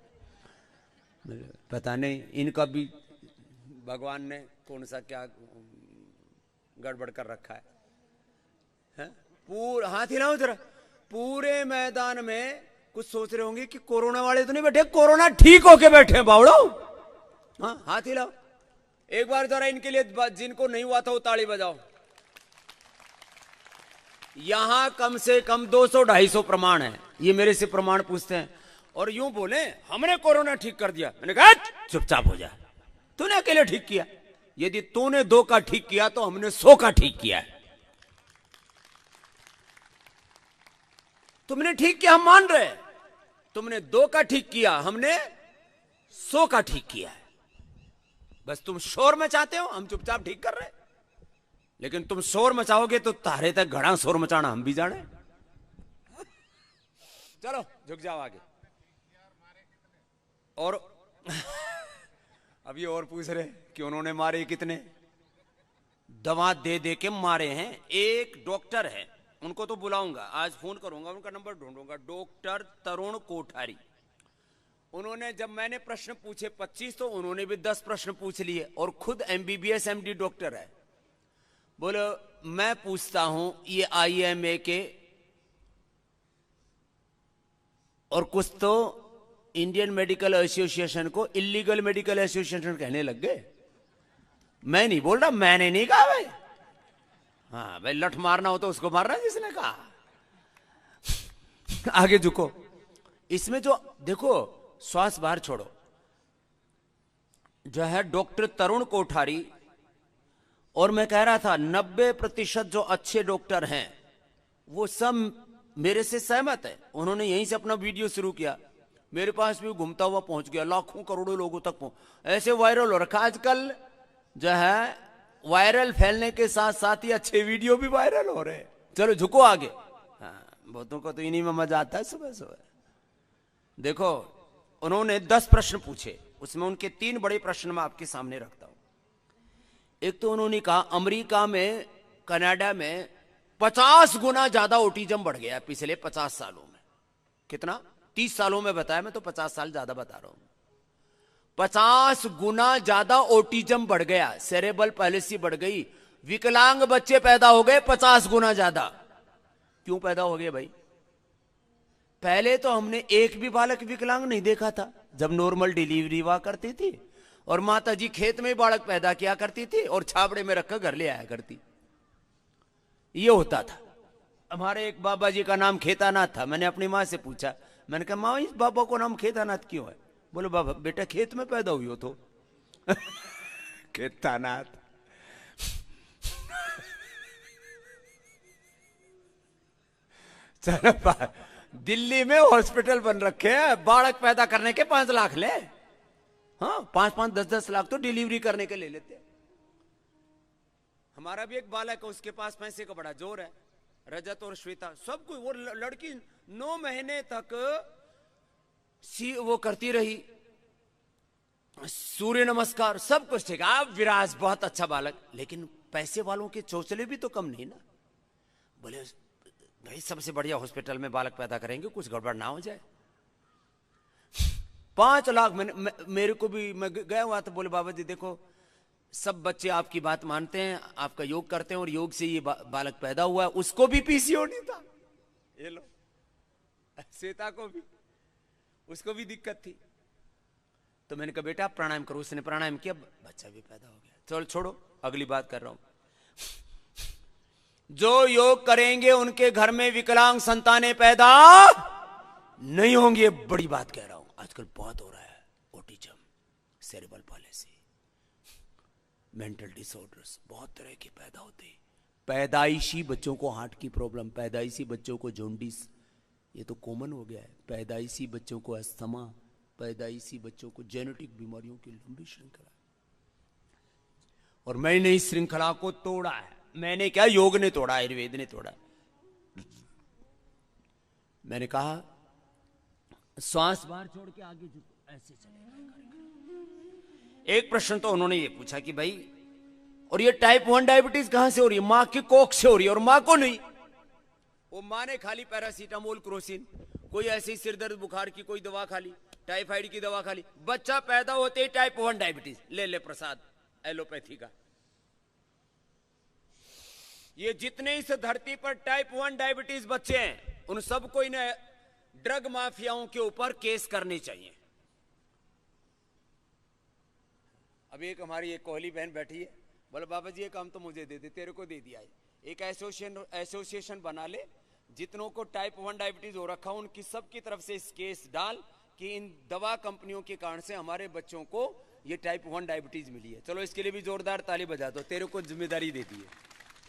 पता नहीं इनका भी भगवान ने कौन सा क्या गड़बड़ कर रखा है। पूरा हाथ हिलाओ जरा। पूरे मैदान में कुछ सोच रहे होंगे कि कोरोना वाले तो नहीं बैठे, कोरोना ठीक होके बैठे बावड़ो। हाँ हाथ हिलाओ एक बार जरा, इनके लिए जिनको नहीं हुआ था वो ताली बजाओ। यहां कम से कम 200-250 प्रमाण है। ये मेरे से प्रमाण पूछते हैं और यूं बोले हमने कोरोना ठीक कर दिया। मैंने कहा चुपचाप हो जा, तूने अकेले ठीक किया। यदि तूने 2 का ठीक किया तो हमने 100 का ठीक किया है। तुमने ठीक किया, हम मान रहे। तुमने 2 का ठीक किया, हमने 100 का ठीक किया है। बस तुम शोर मचाते हो, हम चुपचाप ठीक कर रहे। लेकिन तुम शोर मचाओगे तो तारे तक घड़ा शोर मचाना हम भी जाने। चलो झुक जाओ आगे। और अभी और पूछ रहे कि उन्होंने मारे कितने। दवा दे दे के मारे हैं। एक डॉक्टर है, उनको तो बुलाऊंगा, आज फोन करूंगा, उनका नंबर ढूंढूंगा, डॉक्टर तरुण कोठारी। उन्होंने जब मैंने प्रश्न पूछे 25 तो उन्होंने भी 10 प्रश्न पूछ लिए और खुद MBBS MD डॉक्टर है। बोलो मैं पूछता हूं ये IMA के और कुछ तो इंडियन मेडिकल एसोसिएशन को इलीगल मेडिकल एसोसिएशन कहने लग गए। मैं नहीं बोल रहा, मैंने नहीं कहा भाई। हाँ भाई, लठ मारना हो तो उसको मारना जिसने कहा। आगे झुको। इसमें जो देखो, श्वास बाहर छोड़ो, जो है डॉक्टर तरुण कोठारी। और मैं कह रहा था 90% जो अच्छे डॉक्टर हैं वो सब मेरे से सहमत है। उन्होंने यहीं से अपना वीडियो शुरू किया, मेरे पास भी घूमता हुआ पहुंच गया, लाखों करोड़ों लोगों तक पहुंच, ऐसे वायरल हो रखा। आजकल जो है वायरल फैलने के साथ साथ ही अच्छे वीडियो भी वायरल हो रहे हैं। चलो झुको आगे। हाँ, बहुतों को तो इन्हीं में मजा आता है सुबह सुबह। देखो उन्होंने 10 प्रश्न पूछे, उसमें उनके 3 बड़े प्रश्न मैं आपके सामने रखता हूं। एक तो उन्होंने कहा अमेरिका में, कनाडा में 50 गुना ज्यादा ऑटिज्म बढ़ गया पिछले 50 सालों में। कितना? 30 सालों में बताया, मैं तो 50 साल ज्यादा बता रहा हूं। 50 गुना ज्यादा ऑटिज्म बढ़ गया, सेरेब्रल पैलिसी बढ़ गई, विकलांग बच्चे पैदा हो गए 50 गुना ज्यादा। क्यों पैदा हो गए भाई? पहले तो हमने एक भी बालक विकलांग नहीं देखा था जब नॉर्मल डिलीवरी हुआ करती थी और माता जी खेत में बालक पैदा किया करती थी और छाबड़े में रखकर घर ले आया करती। ये होता था। हमारे एक बाबा जी का नाम खेतानाथ था। मैंने अपनी माँ से पूछा, मैंने कहा माँ इस बाबा को नाम खेतानाथ क्यों है? बोले बाबा बेटा खेत में पैदा हुई हो तो खेतानाथ। चलो दिल्ली में हॉस्पिटल बन रखे हैं, बालक पैदा करने के 5 लाख ले। हाँ 5-5, 10-10 लाख तो डिलीवरी करने के ले लेते। हमारा भी एक बालक है, उसके पास पैसे का बड़ा जोर है, रजत और श्वेता सब कोई। वो लड़की 9 महीने तक वो करती रही सूर्य नमस्कार, सब कुछ ठीक। आप विराज बहुत अच्छा बालक, लेकिन पैसे वालों के चौचले भी तो कम नहीं ना। बोले भाई सबसे बढ़िया हॉस्पिटल में बालक पैदा करेंगे, कुछ गड़बड़ ना हो जाए। 5 लाख मेरे को भी, मैं गया हुआ तो बोले बाबा जी देखो सब बच्चे आपकी बात मानते हैं, आपका योग करते हैं और योग से ये बालक पैदा हुआ है। उसको भी PCOD था, ये लो श्वेता को भी, उसको भी दिक्कत थी। तो मैंने कहा बेटा आप प्राणायाम करो। उसने प्राणायाम किया, बच्चा भी पैदा हो गया। चलो छोड़ो, अगली बात कर रहा हूं। जो योग करेंगे उनके घर में विकलांग संतानें पैदा नहीं होंगी। ये बड़ी बात कह रहा हूं, आजकल बहुत हो रहा है। Autism, cerebral policy, mental disorders, बहुत तरह के पैदा होते हैं। पैदाइशी बच्चों को हार्ट की प्रॉब्लम, पैदाइशी बच्चों को जॉन्डिस, ये तो कॉमन हो गया है। पैदाइशी बच्चों को अस्थमा, पैदाइशी बच्चों को जेनेटिक बीमारियों की लंबी श्रृंखला। और मैंने इस श्रृंखला को तोड़ा है। मैंने क्या, योग ने तोड़ा, आयुर्वेद ने तोड़ा। मैंने कहा श्वास बाहर छोड़ के आगे झुको, ऐसे चलेगा। एक प्रश्न तो उन्होंने ये पूछा कि भाई और ये टाइप 1 डायबिटीज कहां से हो रही है? मां की कोख से हो रही है और मां को नहीं। वो मां ने खाली पैरासीटामोल, क्रोसिन, कोई ऐसे ही सिरदर्द बुखार की कोई दवा खाली, टाइफाइड की दवा खाली, बच्चा पैदा होते ही टाइप 1 डायबिटीज, ले प्रसाद एलोपैथी का। ये जितने इस धरती पर टाइप 1 डायबिटीज बच्चे हैं उन सबको इन्हें ड्रग माफियाओं के ऊपर केस करने चाहिए। अभी एक हमारी एक कोहली बहन बैठी है, बोले बाबा जी ये काम तो मुझे दे दे, तेरे को दे दिया है। एक एसोसिएशन बना ले, जितनों को टाइप 1 डायबिटीज हो रखा हो उनकी सबकी तरफ से इस केस डाल कि इन दवा कंपनियों के कारण से हमारे बच्चों को ये टाइप 1 डायबिटीज मिली है। चलो इसके लिए भी जोरदार ताली बजा दो, तेरे को जिम्मेदारी देती है।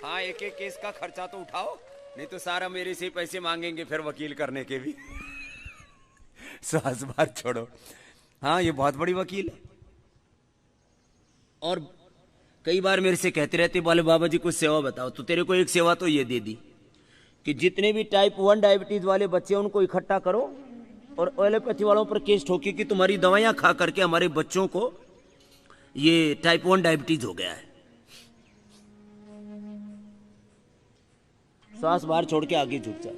हाँ, एक एक केस का खर्चा तो उठाओ, नहीं तो सारा मेरे से पैसे मांगेंगे फिर वकील करने के भी। बार छोड़ो। हाँ, ये बहुत बड़ी वकील है। और कई बार मेरे से कहते रहते, बोले बाबा जी कुछ सेवा बताओ, तो तेरे को एक सेवा तो ये दे दी कि जितने भी टाइप 1 डायबिटीज वाले बच्चे उनको इकट्ठा करो और एलोपैथी वालों पर केस ठोकी कि तुम्हारी दवाइयां खा करके हमारे बच्चों को ये टाइप 1 डायबिटीज हो गया है। सांस बाहर छोड़ के आगे झुक जाओ।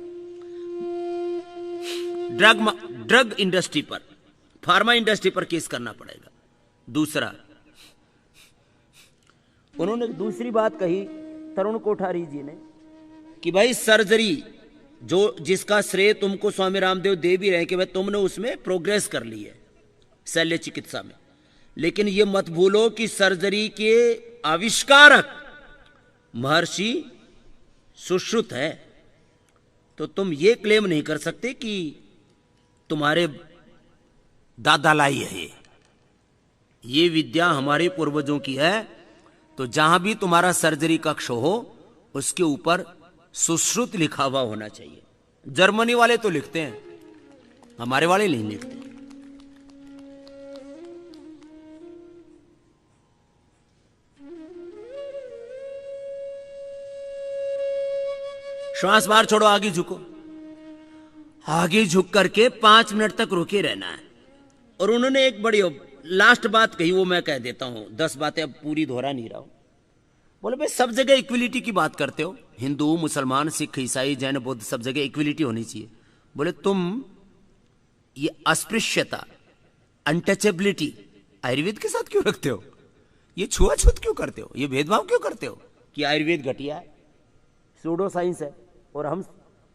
ड्रग इंडस्ट्री पर, फार्मा इंडस्ट्री पर केस करना पड़ेगा। दूसरा, उन्होंने दूसरी बात कही तरुण कोठारी जी ने कि भाई सर्जरी जो जिसका श्रेय तुमको स्वामी रामदेव दे भी रहे कि भाई तुमने उसमें प्रोग्रेस कर ली है शल्य चिकित्सा में, लेकिन ये मत भूलो कि सर्जरी के आविष्कारक महर्षि सुश्रुत है। तो तुम ये क्लेम नहीं कर सकते कि तुम्हारे दादा लाई है ये विद्या हमारे पूर्वजों की है। तो जहां भी तुम्हारा सर्जरी कक्ष हो उसके ऊपर सुश्रुत लिखा हुआ होना चाहिए। जर्मनी वाले तो लिखते हैं, हमारे वाले नहीं लिखते। श्वास बाहर छोड़ो, आगे झुको। आगे झुक करके 5 मिनट तक रुके रहना है। और उन्होंने एक बड़ी लास्ट बात कही, वो मैं कह देता हूं, 10 बातें अब पूरी दोहरा नहीं रहा हूं। बोले भाई सब जगह इक्विलिटी की बात करते हो, हिंदू मुसलमान सिख ईसाई जैन बौद्ध सब जगह इक्विलिटी होनी चाहिए। बोले तुम ये अस्पृश्यता अनटचेबिलिटी आयुर्वेद के साथ क्यों रखते हो? ये छुआछूत क्यों करते हो? ये भेदभाव क्यों करते हो कि आयुर्वेद घटिया है, सूडो साइंस है और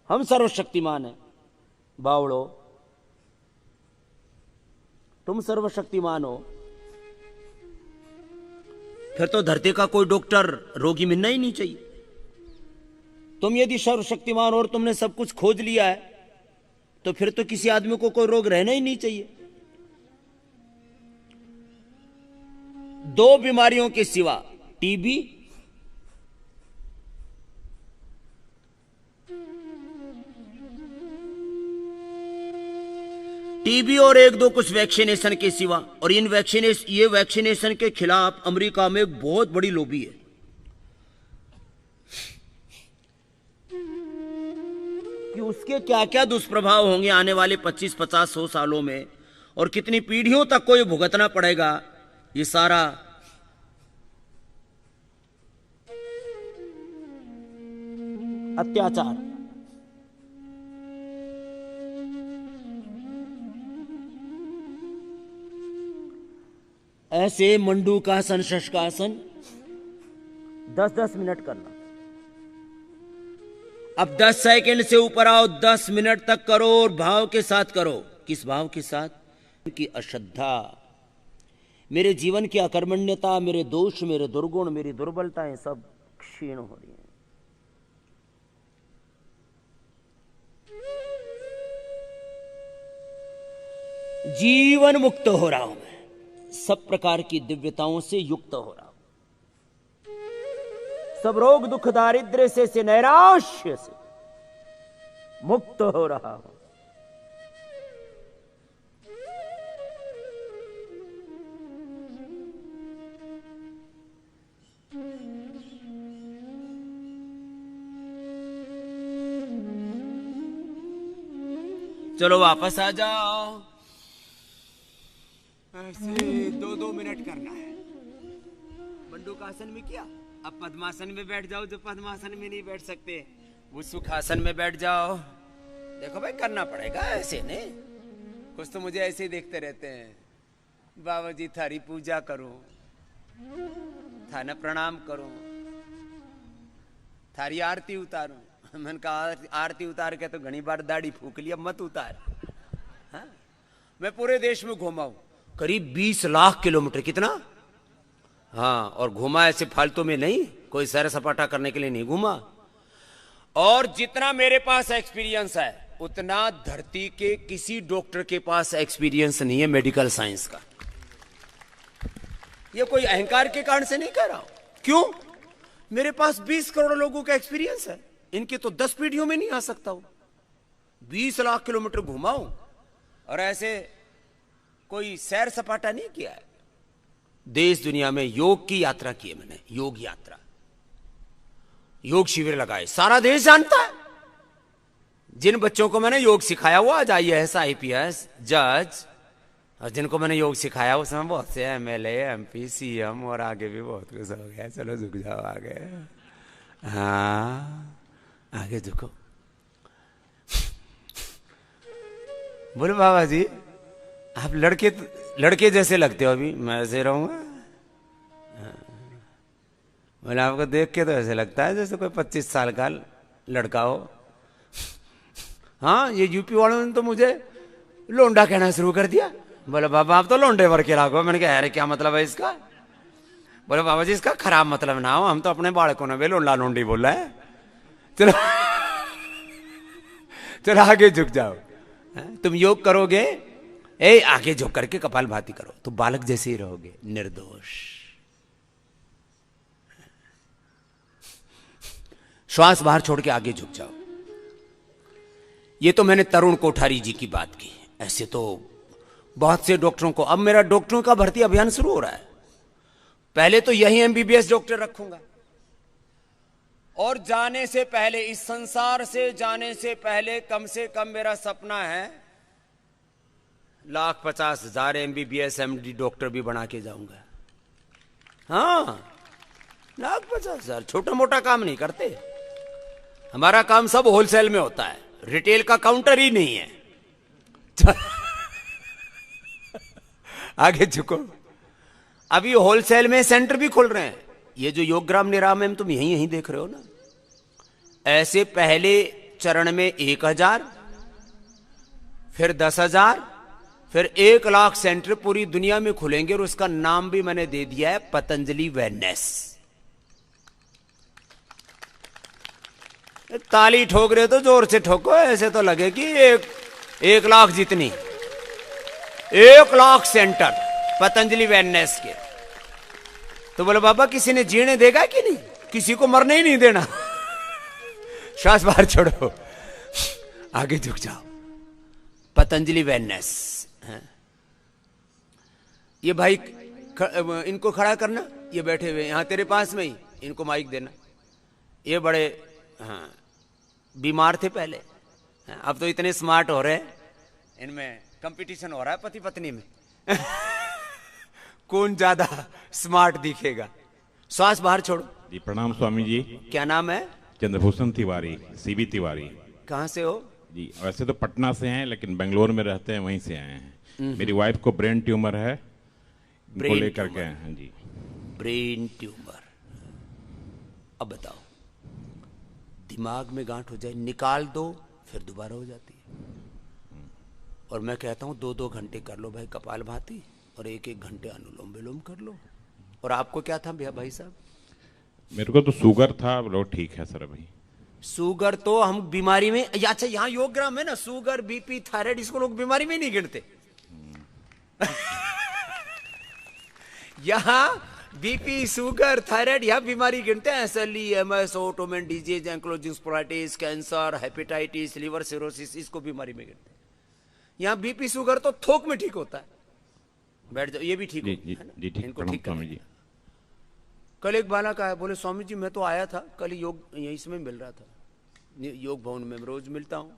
हम सर्वशक्तिमान है? बावड़ो, तुम सर्वशक्तिमान हो, फिर तो धरती का कोई डॉक्टर रोगी मिलना ही नहीं चाहिए। तुम यदि सर्वशक्तिमान और तुमने सब कुछ खोज लिया है तो फिर तो किसी आदमी को कोई रोग रहना ही नहीं चाहिए। 2 बीमारियों के सिवा टीबी और 1-2 कुछ वैक्सीनेशन के सिवा, और ये वैक्सीनेशन के खिलाफ अमेरिका में एक बहुत बड़ी लॉबी है। कि उसके क्या क्या दुष्प्रभाव होंगे आने वाले 25-50-100 सालों में, और कितनी पीढ़ियों तक को ये भुगतना पड़ेगा ये सारा अत्याचार। ऐसे मंडूकासन शशकासन 10-10 मिनट करना। अब 10 सेकंड से ऊपर आओ, 10 मिनट तक करो और भाव के साथ करो। किस भाव के साथ? कि अश्रद्धा, मेरे जीवन की अकर्मण्यता, मेरे दोष, मेरे दुर्गुण, मेरी दुर्बलताएं सब क्षीण हो रही हैं। जीवन मुक्त हो रहा हूं मैं, सब प्रकार की दिव्यताओं से युक्त हो रहा हूं, सब रोग दुख दारिद्र्य से नैराश्य से मुक्त हो रहा हूं। चलो वापस आ जाओ। ऐसे 2-2 मिनट करना है। मंडूकासन में किया, अब पद्मासन में बैठ जाओ। जो पद्मासन में नहीं बैठ सकते वो सुखासन में बैठ जाओ। देखो भाई, करना पड़ेगा, ऐसे नहीं। कुछ तो मुझे ऐसे ही देखते रहते हैं, बाबा जी थारी पूजा करो, थाना प्रणाम करो, थारी आरती उतारो। मैंने कहा आरती उतार के तो घनी बार दाढ़ी फूक लिया, मत उतार। हाँ? मैं पूरे देश में घूमा हूं, करीब 20 लाख किलोमीटर। कितना? हाँ, और घूमा ऐसे फालतू में नहीं, कोई सैर सपाटा करने के लिए नहीं घूमा। और जितना मेरे पास एक्सपीरियंस है उतना धरती के किसी डॉक्टर के पास एक्सपीरियंस नहीं है मेडिकल साइंस का। ये कोई अहंकार के कारण से नहीं कह रहा हूं। क्यों? मेरे पास 20 करोड़ लोगों का एक्सपीरियंस है, इनके तो 10 पीढ़ियों में नहीं आ सकता हूं। 20 लाख किलोमीटर घुमा हूं और ऐसे कोई सैर सपाटा नहीं किया है। देश दुनिया में योग की यात्रा की है मैंने, योग यात्रा, योग शिविर लगाए, सारा देश जानता है। जिन बच्चों को मैंने योग सिखाया वो आज IAS IPS जज, और जिनको मैंने योग सिखाया उसमें बहुत से MLA MP CM और आगे भी बहुत कुछ हो गया। चलो झुक जाओ आगे, हाँ आगे झुको। बोले बाबा जी आप लड़के जैसे लगते हो, अभी मैं ऐसे रहूंगा। बोले आपको देख के तो ऐसे लगता है जैसे कोई 25 साल का लड़का हो। हाँ ये यूपी वालों ने तो मुझे लोंडा कहना शुरू कर दिया। बोले बाबा आप तो लोंडे भर के लागो। मैंने कहा अरे क्या मतलब है इसका? बोले बाबा जी इसका खराब मतलब ना हो, हम तो अपने बालकों ने भी लोंडा लोंडी बोला है। चलो चलो आगे झुक जाओ। तुम योग करोगे, आगे झुक करके कपालभाति करो तो बालक जैसे ही रहोगे, निर्दोष। श्वास बाहर छोड़ के आगे झुक जाओ। ये तो मैंने तरुण कोठारी जी की बात की। ऐसे तो बहुत से डॉक्टरों को, अब मेरा डॉक्टरों का भर्ती अभियान शुरू हो रहा है। पहले तो यही MBBS डॉक्टर रखूंगा और जाने से पहले, इस संसार से जाने से पहले कम से कम मेरा सपना है 1,50,000 MBBS MD डॉक्टर भी बना के जाऊंगा। हाँ 1,50,000, छोटा मोटा काम नहीं करते। हमारा काम सब होलसेल में होता है, रिटेल का काउंटर ही नहीं है। आगे झुको। अभी होलसेल में सेंटर भी खोल रहे हैं। ये जो योगग्राम निराम है तुम यहीं देख रहे हो ना। ऐसे पहले चरण में 1,000, फिर 10,000, फिर 1,00,000 सेंटर पूरी दुनिया में खुलेंगे और उसका नाम भी मैंने दे दिया है पतंजलि वेलनेस। ताली ठोक रहे तो जोर से ठोको, ऐसे तो लगे कि 1,00,000 जितनी, 1,00,000 सेंटर पतंजलि वेलनेस के। तो बोले बाबा किसी ने जीने देगा कि नहीं? किसी को मरने ही नहीं देना। श्वास बाहर छोड़ो, आगे झुक जाओ। पतंजलि वेलनेस। ये भाई इनको खड़ा करना, ये बैठे हुए यहां तेरे पास में ही, इनको माइक देना। ये बड़े बीमार थे पहले, अब तो इतने स्मार्ट हो रहे हैं। इनमें कंपटीशन हो रहा है पति पत्नी में। कौन ज्यादा स्मार्ट दिखेगा। श्वास बाहर छोड़ो। जी प्रणाम स्वामी जी। क्या नाम है? चंद्रभूषण तिवारी, CB तिवारी। कहाँ से हो? जी वैसे तो पटना से हैं लेकिन बेंगलोर में रहते हैं, वहीं से आए हैं। मेरी वाइफ को ब्रेन ट्यूमर है, इनको लेकर के आए हैं। जी ब्रेन ट्यूमर। अब बताओ, दिमाग में गांठ हो जाए, निकाल दो फिर दोबारा हो जाती है। और मैं कहता हूं 2-2 घंटे कर लो भाई कपालभाति और 1-1 घंटे अनुलोम विलोम कर लो। और आपको क्या था भैया भाई साहब? मेरे को तो शुगर था, लो ठीक है सर अभी। शुगर तो हम बीमारी में, अच्छा यहाँ योगग्राम है ना, शुगर BP थायराइड इसको लोग बीमारी में नहीं गिनते। यहाँ BP शुगर थायराइड यहाँ बीमारी गिनते हैं। SLE MS autoimmune disease, ankylosing spondylitis, cancer, hepatitis, liver cirrhosis, इसको बीमारी में गिनते हैं। यहाँ BP शुगर तो थोक में ठीक होता है। बैठ जाओ, ये भी ठीक जी ठीक, इनको ठीक स्वामी जी। कल एक बालक आया, बोले स्वामी जी मैं तो आया था कल, योग यहीं इसमें मिल रहा था, योग भवन में रोज मिलता हूं,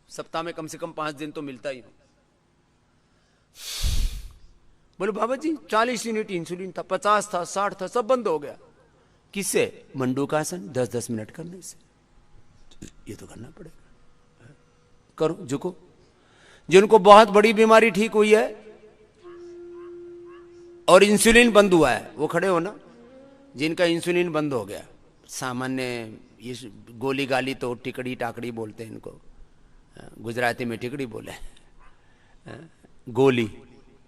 सप्ताह में कम से कम 5 दिन तो मिलता ही हूं। बोले बाबा जी 40 यूनिट इंसुलिन था, 50 था, 60 था, सब बंद हो गया। किससे? मंडूकासन 10-10 मिनट करने से। ये तो करना पड़ेगा। करो, झुको। जिनको बहुत बड़ी बीमारी ठीक हुई है और इंसुलिन बंद हुआ है वो खड़े हो ना। जिनका इंसुलिन बंद हो गया, सामान्य ये गोली गाली तो टिकड़ी टाकड़ी बोलते हैं इनको, गुजराती में टिकड़ी बोले, गोली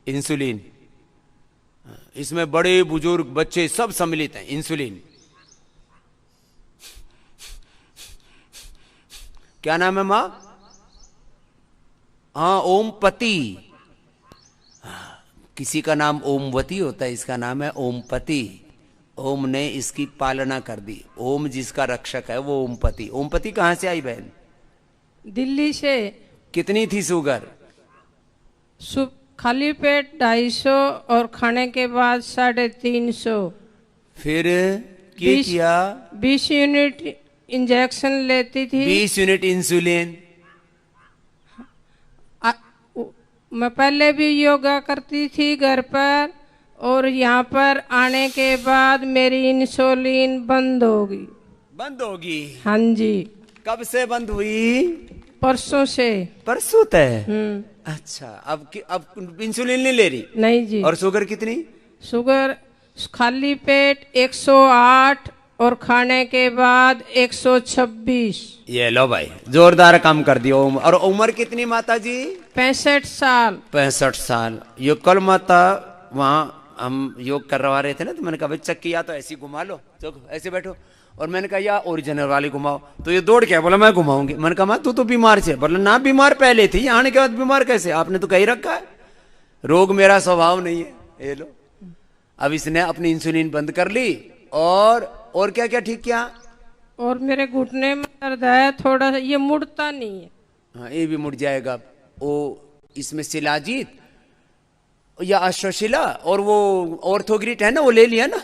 इंसुलिन, इसमें बड़े बुजुर्ग बच्चे सब सम्मिलित हैं। इंसुलिन क्या नाम है माँ? हाँ, ओमपति। किसी का नाम ओमवती होता है, इसका नाम है ओमपति। ओम ने इसकी पालना कर दी। ओम जिसका रक्षक है वो ओमपति। ओमपति कहाँ से आई बहन? दिल्ली से। कितनी थी शुगर? खाली पेट 250 और खाने के बाद 350। फिर किया 20 यूनिट इंजेक्शन लेती थी। 20 यूनिट इंसुलिन। मैं पहले भी योगा करती थी घर पर, और यहाँ पर आने के बाद मेरी इंसुलिन बंद होगी। बंद होगी? हाँ जी। कब से बंद हुई? परसों से। परसों तय? अच्छा, अब इंसुलिन नहीं ले रही? नहीं जी। और शुगर कितनी? शुगर खाली पेट 108 और खाने के बाद 126। ये लो भाई, जोरदार काम कर दिया। और उम्र कितनी माता जी? 65 साल। 65 साल। ये कल माता वहाँ हम योग करवा रहे थे ना, तो मैंने कहा भाई चक्की या तो ऐसी घुमा लो, चलो ऐसे बैठो। और मैंने कहा या ओरिजिनल वाली घुमाओ, तो ये दौड़ के बोला मैं घुमाऊंगी। मैंने कहा तू तो बीमार से, बोला ना बीमार पहले थी, आने के बाद बीमार कैसे? आपने तो कही रखा है रोग मेरा स्वभाव नहीं है। ये लो, अब इसने अपनी इंसुलिन बंद कर ली। और क्या क्या ठीक किया? और मेरे घुटने में दर्द है थोड़ा सा, ये मुड़ता नहीं है। हाँ, ये भी मुड़ जाएगा। वो इसमें शिलाजीत या अश्वशिला और वो ऑर्थोग्रिट है ना, वो ले लिया ना?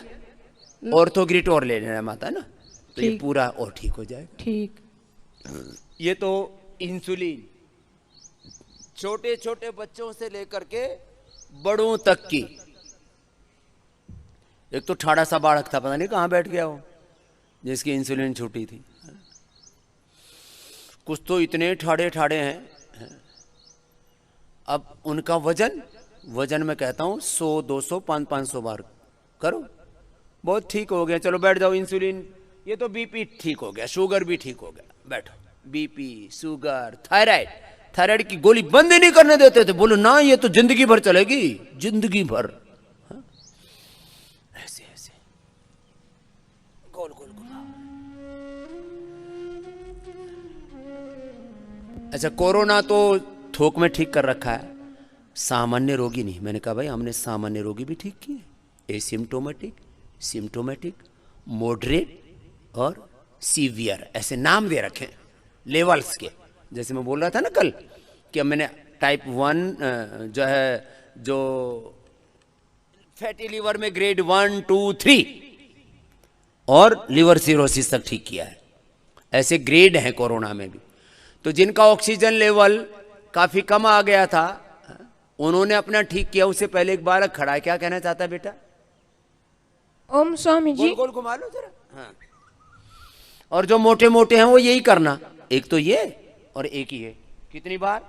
ऑर्थोग्रिट और ले लेना माता ना, तो ये पूरा और ठीक हो जाएगा। ठीक। ये तो इंसुलिन छोटे छोटे बच्चों से लेकर के बड़ों तक की। एक तो ठाड़ा सा बालक था, पता नहीं कहाँ बैठ गया वो, जिसकी इंसुलिन छूटी थी। कुछ तो इतने ठाड़े ठाड़े हैं। अब उनका वजन मैं कहता हूं 100 200 500 बार करो, बहुत ठीक हो गया। चलो बैठ जाओ। इंसुलिन, ये तो बीपी ठीक हो गया, शुगर भी ठीक हो गया। बैठो। बीपी, शुगर, थायराइड की गोली बंद ही नहीं करने देते थे। बोलो ना, ये तो जिंदगी भर चलेगी, जिंदगी भर। हाँ? ऐसे ऐसे गोल गोल घुमाओ। अच्छा, कोरोना तो थोक में ठीक कर रखा है, सामान्य रोगी नहीं। मैंने कहा भाई हमने सामान्य रोगी भी ठीक किए, एसिम्प्टोमेटिक, सिम्प्टोमेटिक, मॉडरेट और सीवियर, ऐसे नाम दे रखे लेवल्स के। जैसे मैं बोल रहा था ना कल कि अब मैंने टाइप 1 जो है, जो फैटी लीवर में ग्रेड 1 2 3 और लिवर सिरोसिस तक ठीक किया है। ऐसे ग्रेड हैं कोरोना में भी। तो जिनका ऑक्सीजन लेवल काफी कम आ गया था, उन्होंने अपना ठीक किया। उससे पहले एक बालक खड़ा है, क्या कहना चाहता है बेटा? ओम स्वामी जी। गोल गोल घुमा लो जरा। हाँ। और जो मोटे मोटे हैं वो यही करना, एक तो ये और एक ही है। कितनी बार?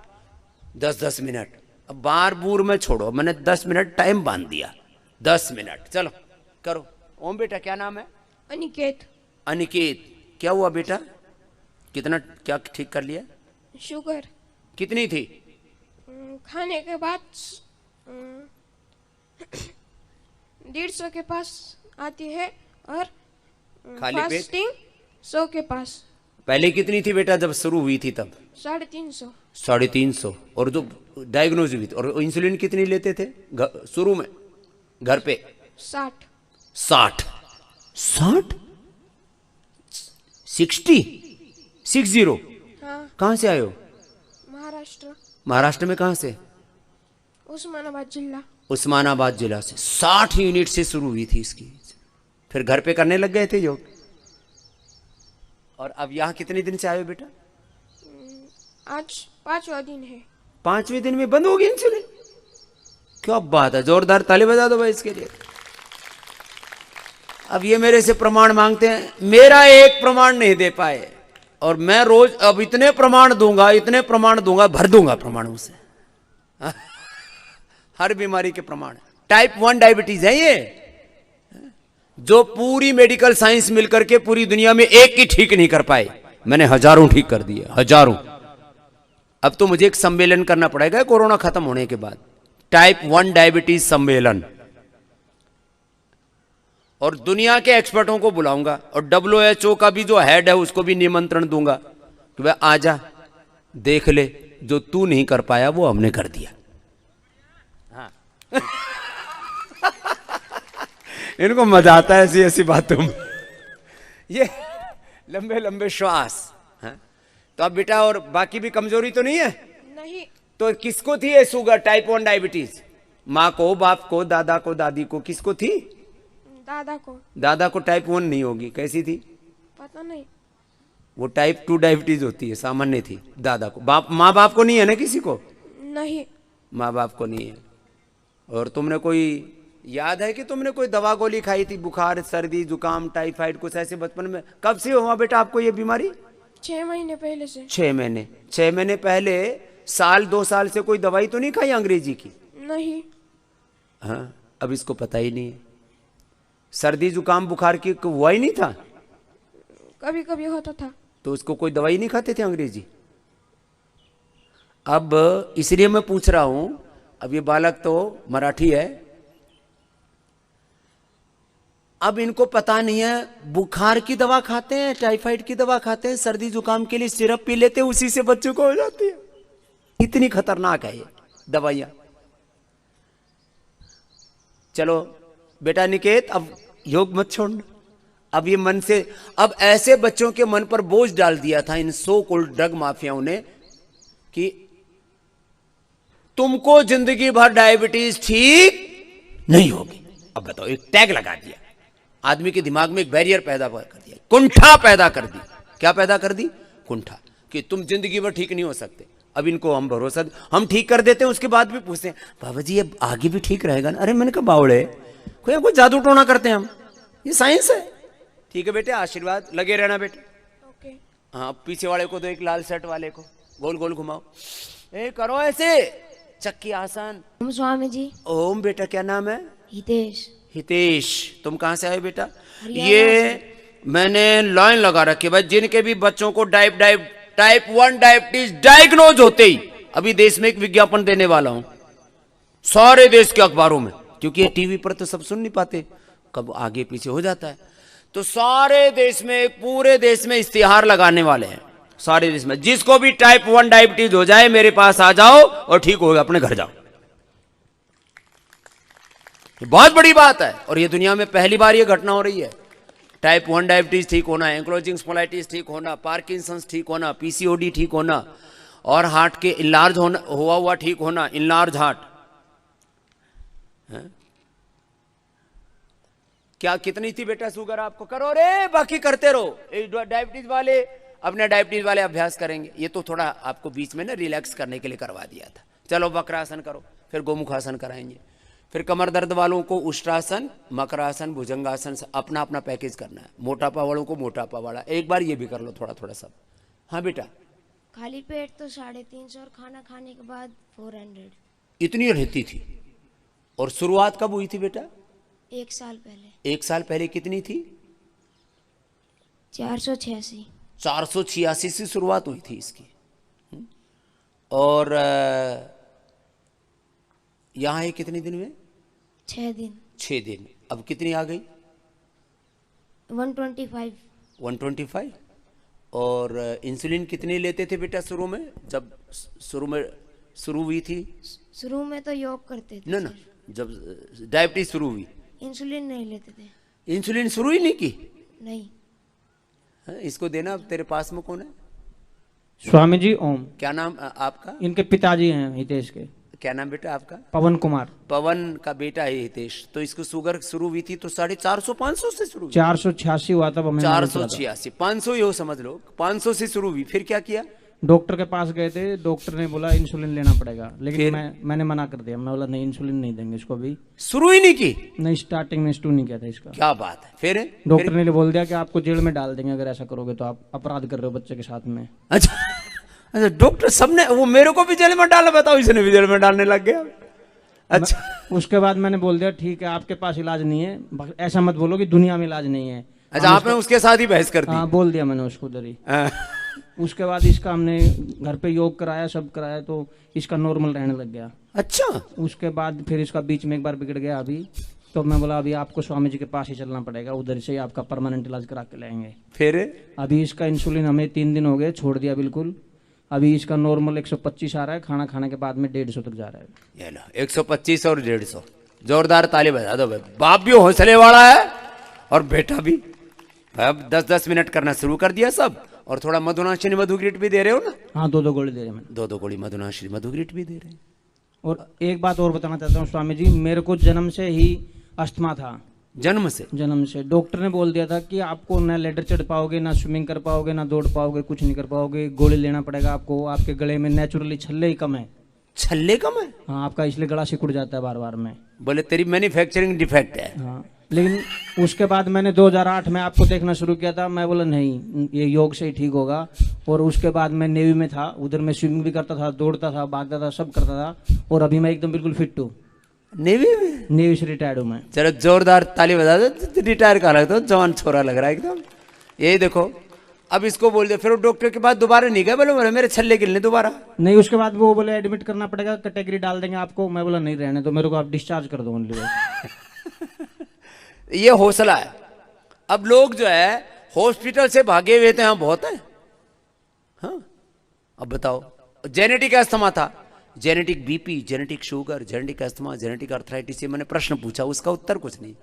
10-10 मिनट। अब बार बूर में छोड़ो, मैंने 10 मिनट टाइम बांध दिया। 10 मिनट चलो करो। ओम बेटा क्या नाम है? अनिकेत। अनिकेत, क्या हुआ बेटा? कितना क्या ठीक कर लिया? शुगर कितनी थी? खाने के बाद 150 के पास आती है, और खाली पेट? फास्टिंग 100 के पास। पहले कितनी थी बेटा जब शुरू हुई थी तब? 350। 350। और जो डायग्नोज हुई थी, और इंसुलिन कितनी लेते थे शुरू में घर पे? 60। 60 60? हाँ। कहाँ से आए हो? महाराष्ट्र। महाराष्ट्र में कहाँ से? उस्मानाबाद जिला। उस्मानाबाद जिला से। 60 यूनिट से शुरू हुई थी इसकी, फिर घर पे करने लग गए थे योग। और अब यहाँ कितने दिन से आए हो बेटा? आज 5वां दिन है। 5वें दिन में बंद हो गई इंसुलिन? क्या बात है, जोरदार ताली बजा दो भाई इसके लिए। अब ये मेरे से प्रमाण मांगते हैं, मेरा एक प्रमाण नहीं दे पाए, और मैं रोज अब इतने प्रमाण दूंगा, भर दूंगा प्रमाणों से। हर बीमारी के प्रमाण। टाइप 1 डायबिटीज है ये, जो पूरी मेडिकल साइंस मिलकर के पूरी दुनिया में एक की ठीक नहीं कर पाए, मैंने हजारों ठीक कर दिए, हजारों। अब तो मुझे एक सम्मेलन करना पड़ेगा कोरोना खत्म होने के बाद, टाइप 1 डायबिटीज सम्मेलन, और दुनिया के एक्सपर्टों को बुलाऊंगा, और WHO का भी जो हेड है उसको भी निमंत्रण दूंगा। कि भाई आजा देख ले, जो तू नहीं कर पाया वो हमने कर दिया। हाँ इनको मजा आता है ऐसी ऐसी बातों में, ये लंबे लंबे श्वास। हाँ? तो अब बेटा और बाकी भी कमजोरी तो नहीं है? नहीं। तो किसको थी ये शुगर, टाइप 1 डायबिटीज? माँ को, बाप को, दादा को, दादी को, किसको थी? दादा को। दादा को टाइप 1 नहीं होगी, कैसी थी? पता नहीं। वो टाइप 2 डायबिटीज होती है, सामान्य थी दादा को। बाप, माँ बाप को नहीं है ना किसी को? नहीं। माँ बाप को नहीं है। और तुमने कोई याद है कि तुमने कोई दवा गोली खाई थी, बुखार, सर्दी, जुकाम, टाइफाइड, कुछ ऐसे बचपन में? कब से हुआ बेटा आपको ये बीमारी? 6 महीने पहले से। 6 महीने। 6 महीने पहले, साल 2 साल से कोई दवाई तो नहीं खाई अंग्रेजी की? नहीं। हाँ, अब इसको पता ही नहीं है। सर्दी जुकाम बुखार की हुआ ही नहीं था? कभी कभी होता था। तो उसको कोई दवाई नहीं खाते थे अंग्रेजी? अब इसलिए मैं पूछ रहा हूं, अब ये बालक तो मराठी है, अब इनको पता नहीं है, बुखार की दवा खाते हैं, टाइफाइड की दवा खाते हैं, सर्दी जुकाम के लिए सिरप पी लेते हैं, उसी से बच्चों को हो जाती है। इतनी खतरनाक है ये दवाइयां। चलो बेटा निकेत, अब योग मत छोड़ना। अब ये मन से, अब ऐसे बच्चों के मन पर बोझ डाल दिया था इन सो कॉल्ड ड्रग माफियाओं ने कि तुमको जिंदगी भर डायबिटीज ठीक नहीं होगी। अब बताओ, एक टैग लगा दिया, आदमी के दिमाग में एक बैरियर पैदा कर दिया, कुंठा पैदा कर दी। क्या पैदा कर दी? कुंठा, कि तुम जिंदगी भर ठीक नहीं हो सकते। अब इनको हम भरोसा, हम ठीक कर देते हैं, उसके बाद भी पूछते हैं बाबा जी ये आगे भी ठीक रहेगा ना? अरे मैंने कहा बावड़े, कोई जादू टोना करते हैं हम, ये साइंस है। ठीक है बेटे, आशीर्वाद, लगे रहना बेटे। ओके। हाँ, पीछे वाले को दो, एक लाल शर्ट वाले को गोल गोल घुमाओ, ए करो ऐसे चक्की आसन। ओम स्वामी जी। ओम बेटा, क्या नाम है? हितेश। हितेश, तुम कहां से आए बेटा? हरियाणा ये मैंने लाइन लगा रखी भाई, जिनके भी बच्चों को टाइप 1 डायबिटीज डायग्नोज होते ही अभी देश में एक विज्ञापन देने वाला हूं, सारे देश के अखबारों में, क्योंकि ये टीवी पर तो सब सुन नहीं पाते, कब आगे पीछे हो जाता है। तो सारे देश में, पूरे देश में इश्तिहार लगाने वाले हैं, सारे देश में। जिसको भी टाइप 1 डायबिटीज हो जाए मेरे पास आ जाओ और ठीक हो गया, अपने घर जाओ। ये बहुत बड़ी बात है, और ये दुनिया में पहली बार ये घटना हो रही है। टाइप 1 डायबिटीज ठीक होना, एंक्लोजिंग स्पॉन्डिलाइटिस ठीक होना, पार्किंसंस ठीक होना, पीसीओडी ठीक होना, और हार्ट के इनलार्ज होना, हुआ ठीक होना, इनलार्ज हार्ट। क्या कितनी थी बेटा शुगर आपको? करो रे, बाकी करते रहो। डायबिटीज वाले अपने डायबिटीज वाले अभ्यास करेंगे। ये तो थोड़ा आपको बीच में ना रिलैक्स करने के लिए करवा दिया था। चलो वक्रासन करो, फिर गोमुखासन कराएंगे, फिर कमर दर्द वालों को उष्ट्रासन, मकरासन, भुजंगासन, अपना अपना पैकेज करना है। मोटापा वालों को मोटापा वाला, एक बार ये भी कर लो थोड़ा थोड़ा सब। हाँ बेटा। खाली पेट तो 350 और खाना खाने के बाद 400। इतनी रहती थी? और शुरुआत कब हुई थी बेटा? 1 साल पहले। 1 साल पहले कितनी थी? 486। 486 से शुरुआत हुई थी इसकी। और यहां है कितने दिन में? 6 दिन। 6 दिन। अब कितनी आ गई? 125। 125। और इंसुलिन कितनी लेते थे बेटा शुरू में, जब शुरू हुई थी? शुरू में तो योग करते थे। ना, जब डायबिटीज शुरू हुई इंसुलिन नहीं लेते थे। इंसुलिन शुरू ही नहीं की? नहीं। हाँ, इसको देना। अब तेरे पास में कौन है? स्वामी जी ओम। क्या नाम आपका? इनके पिताजी हैं हितेश के। क्या नाम बेटा आपका? पवन कुमार। पवन का बेटा है हितेश। तो इसको शुगर शुरू हुई थी तो 450-500 से शुरू हुई। 486 हुआ था, 486, 500 ही हो समझ लो, 500 से शुरू हुई। फिर क्या किया? डॉक्टर के पास गए थे, डॉक्टर ने बोला इंसुलिन लेना पड़ेगा, लेकिन मैंने मना कर दिया। मैं बोला नहीं, इंसुलिन नहीं देंगे इसको। भी शुरू ही नहीं की? नहीं, स्टार्टिंग में शुरू नहीं किया था इसका। क्या बात है। फिर डॉक्टर ने बोल दिया कि आपको जेल में डाल देंगे, अगर ऐसा करोगे तो आप अपराध कर रहे हो बच्चे के साथ में। अच्छा, डॉक्टर सबने, वो मेरे को भी जेल में डाला, बताओ, इसने भी जेल में डालने लग गया। अच्छा, उसके बाद मैंने बोल दिया ठीक है, आपके पास इलाज नहीं है, ऐसा मत बोलो कि दुनिया में इलाज नहीं है। अच्छा, आपने उसके साथ ही बहस कर दी? हाँ, बोल दिया मैंने उसको उधर ही। उसके बाद इसका हमने घर पे योग कराया, सब कराया, तो इसका नॉर्मल रहने लग गया। अच्छा। उसके बाद फिर इसका बीच में एक बार बिगड़ गया, अभी तो मैं बोला अभी आपको स्वामी जी के पास ही चलना पड़ेगा, उधर से ही आपका परमानेंट इलाज करा के लाएंगे। फिर अभी इसका इंसुलिन हमें 3 दिन हो गए, छोड़ दिया बिल्कुल। अभी इसका नॉर्मल 125 आ रहा है, खाना खाने के बाद में 150 तक जा रहा है। ये लो 125 और 150, जोरदार ताली बजा दो भाई। बाप भी हौसले वाला है और बेटा भी। अब 10-10 मिनट करना शुरू कर दिया सब, और थोड़ा मधुनाशिनी मधुग्रीट भी दे रहे हो ना? हाँ, 2-2 गोली दे रहे हैं मैंने। 2-2 गोली मधुनाशिनी मधुग्रीट भी दे रहे हैं। और एक बात और बताना चाहता हूँ स्वामी जी, मेरे को जन्म से ही अस्थमा था। जन्म से डॉक्टर ने बोल दिया था कि आपको ना लेटर चढ़ पाओगे, ना स्विमिंग कर पाओगे, ना दौड़ पाओगे, कुछ नहीं कर पाओगे, गोली लेना पड़ेगा आपको। आपके गले में नेचुरली छल्ले ही कम है। छल्ले कम है? हाँ, आपका इसलिए गला सिकुड़ जाता है बार बार में। बोले तेरी मैन्युफैक्चरिंग डिफेक्ट है। हाँ, लेकिन उसके बाद मैंने 2008 में आपको देखना शुरू किया था। मैं बोला नहीं, ये योग से ही ठीक होगा। और उसके बाद मैं नेवी में था, उधर मैं स्विमिंग भी करता था, दौड़ता था, भागता था, सब करता था। और अभी मैं एकदम बिल्कुल फिट हूँ। नेवी में? नेवी से रिटायर्ड हूँ मैं। चलो जोरदार ताली बजा दो। रिटायर का लगता है, जवान छोरा लग रहा है एकदम। यही देखो, अब इसको बोल दे। फिर वो डॉक्टर के पास दोबारा नहीं गए? बोले मेरे छल्ले गिरने दोबारा नहीं, उसके बाद वो बोले एडमिट करना पड़ेगा, कैटेगरी डाल देंगे आपको। मैं बोला नहीं, रहने दो मेरे को, आप डिस्चार्ज कर दो ओनली। ये हौसला है। अब लोग जो है हॉस्पिटल से भागे हुए थे, यहाँ बहुत है। हाँ, अब बताओ, जेनेटिक अस्थमा था, genetic BP, genetic sugar, genetic asthma, genetic arthritis, ये मैंने प्रश्न पूछा, उसका उत्तर कुछ नहीं।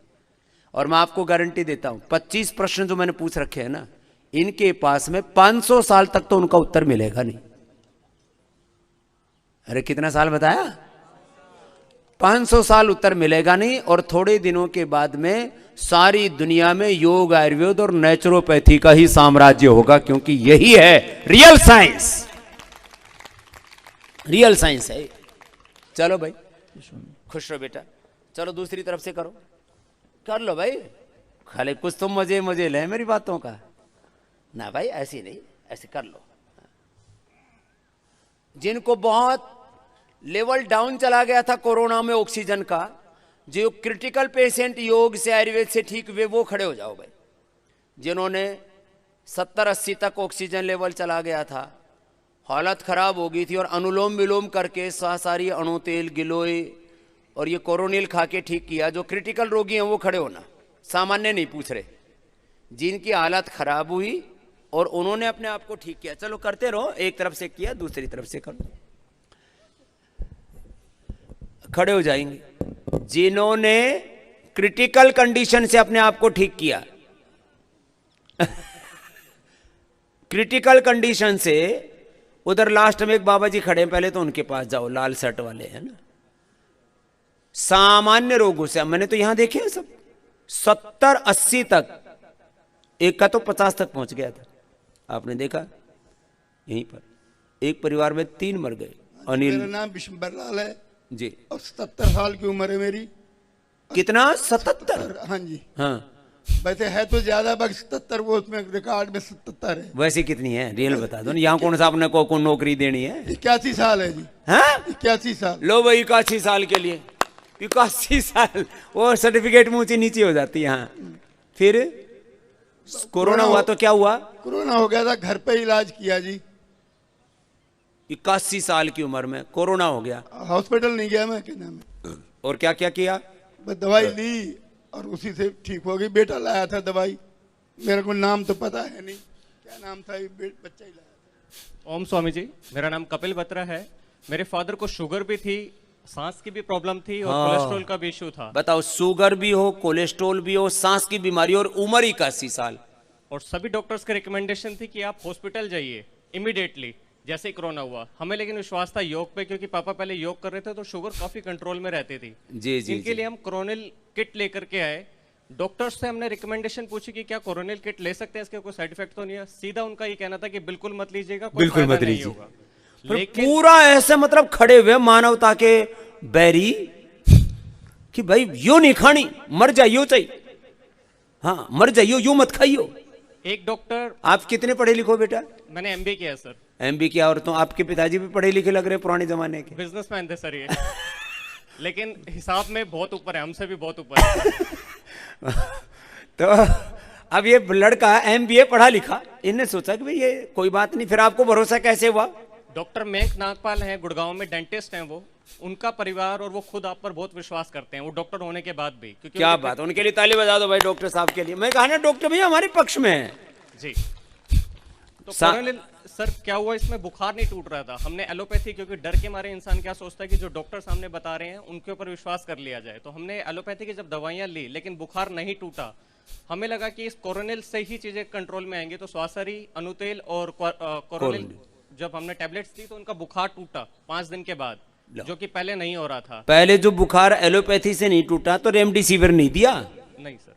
और मैं आपको गारंटी देता हूं 25 प्रश्न जो मैंने पूछ रखे हैं ना, इनके पास में 500 साल तक तो उनका उत्तर मिलेगा नहीं। अरे कितना साल बताया? 500 साल उत्तर मिलेगा नहीं। और थोड़े दिनों के बाद में सारी दुनिया में योग, आयुर्वेद और नेचुरोपैथी का ही साम्राज्य होगा, क्योंकि यही है रियल साइंस। रियल साइंस है। चलो भाई, खुश रहो बेटा। चलो दूसरी तरफ से करो, कर लो भाई। खाली कुछ तो मजे ले मेरी बातों का ना भाई, ऐसी नहीं, ऐसे कर लो। जिनको बहुत लेवल डाउन चला गया था कोरोना में ऑक्सीजन का, जो क्रिटिकल पेशेंट योग से आयुर्वेद से ठीक हुए, वो खड़े हो जाओ भाई। जिन्होंने 70-80 तक ऑक्सीजन लेवल चला गया था, हालत खराब हो गई थी, और अनुलोम विलोम करके सारी अणु तेल, गिलोय और ये कोरोनिल खा के ठीक किया। जो क्रिटिकल रोगी हैं वो खड़े होना, सामान्य नहीं पूछ रहे। जिनकी हालत खराब हुई और उन्होंने अपने आप को ठीक किया, चलो करते रहो। एक तरफ से किया, दूसरी तरफ से करो। खड़े हो जाएंगे जिन्होंने क्रिटिकल कंडीशन से अपने आप को ठीक किया। क्रिटिकल कंडीशन से उधर लास्ट में एक बाबा जी खड़े हैं, पहले तो उनके पास जाओ, लाल शर्ट वाले हैं ना। सामान्य रोगों से मैंने तो यहां देखे हैं सब 70-80 तक, एक का तो 50 तक पहुंच गया था। आपने देखा यहीं पर एक परिवार में 3 मर गए। अनिल, मेरा नाम विश्वंभर लाल है जी, और 77 साल की उम्र है मेरी। कितना? 77? हाँ जी। हाँ, वैसे है तो ज्यादा, बाकी 77 वो उसमें रिकॉर्ड में 77 है। वैसे कितनी है रियल बता दो ना। यहाँ कौन सा आपने को नौकरी देनी है? 81 साल है जी। हाँ, 81 साल। लो भाई, 81 साल के लिए 81 साल, वो सर्टिफिकेट मुंह से नीचे हो जाती है। हाँ, फिर कोरोना हुआ तो क्या हुआ? कोरोना हो गया था, घर पे इलाज किया जी। 81 साल की उम्र में कोरोना हो गया, हॉस्पिटल नहीं गया मैं, क्या नाम है, और क्या क्या किया? बस दवाई ली और उसी से ठीक हो गई। बेटा लाया था दवाई, मेरे को नाम तो पता है नहीं, क्या नाम था, बच्चा ही लाया। ओम स्वामी जी, मेरा नाम कपिल बत्रा है। मेरे फादर को शुगर भी थी, सांस की भी प्रॉब्लम थी और कोलेस्ट्रॉल का भी इशू था। बताओ, शुगर भी हो, कोलेस्ट्रॉल भी हो, सांस की बीमारी और उम्र 81 साल। और सभी डॉक्टर्स की रिकमेंडेशन थी कि आप हॉस्पिटल जाइए इमीडिएटली जैसे ही कोरोना हुआ। हमें लेकिन विश्वास था योग पे, क्योंकि पापा पहले योग कर रहे थे तो शुगर काफी कंट्रोल में रहती थी। जी जी, इनके लिए हम कोरोनिल किट लेकर के आए। डॉक्टर्स से हमने रिकमेंडेशन पूछी कि क्या कोरोनिल किट ले सकते हैं, इसके कोई साइड इफेक्ट तो नहीं है। सीधा उनका ये कहना था कि बिल्कुल मत लीजिएगा, कोई बिल्कुल फायदा मत नहीं लीजिए। होगा। लेकिन पूरा ऐसे मतलब खड़े हुए मानवता के बैरी कि भाई यो नहीं खानी, मर जाइयो चाहिए। हाँ, मर जाइयो, यूं मत खाइयो। एक डॉक्टर, आप कितने पढ़े लिखो बेटा? मैंने MBA किया है सर। MBA किया, और तो आपके पिताजी भी पढ़े लिखे लग रहे हैं, पुराने जमाने के बिजनेसमैन थे सर ये। लेकिन हिसाब में बहुत ऊपर है, हमसे भी बहुत ऊपर है। तो अब ये लड़का MBA पढ़ा लिखा, इनने सोचा कि भाई ये कोई बात नहीं। फिर आपको भरोसा कैसे हुआ? डॉक्टर मेघ नागपाल हैं, गुड़गांव में डेंटिस्ट हैं वो। उनका परिवार और वो खुद आप पर बहुत विश्वास करते हैं, वो डॉक्टर होने के बाद भी, क्योंकि क्या बात, उनके लिए ताली बजा दो भाई, डॉक्टर साहब के लिए। मैं कहा ना डॉक्टर भैया हमारे पक्ष में है जी। तो कोरोनिल सर क्या हुआ, इसमें बुखार नहीं टूट रहा था। हमने एलोपैथी, क्योंकि डर के मारे इंसान क्या सोचता है कि जो डॉक्टर सामने बता रहे हैं उनके ऊपर विश्वास कर लिया जाए, तो हमने एलोपैथी की जब दवाइयां ली लेकिन बुखार नहीं टूटा। हमें लगा कि इस कोरोनिल से ही चीजें कंट्रोल में आएंगी, तो स्वासरी, अनुतेल और कोरोनिल जब हमने टैबलेट्स दी तो उनका बुखार टूटा 5 दिन के बाद, जो कि पहले नहीं हो रहा था। पहले जो बुखार एलोपैथी से नहीं टूटा तो रेमडेसिविर नहीं दिया, नहीं सर,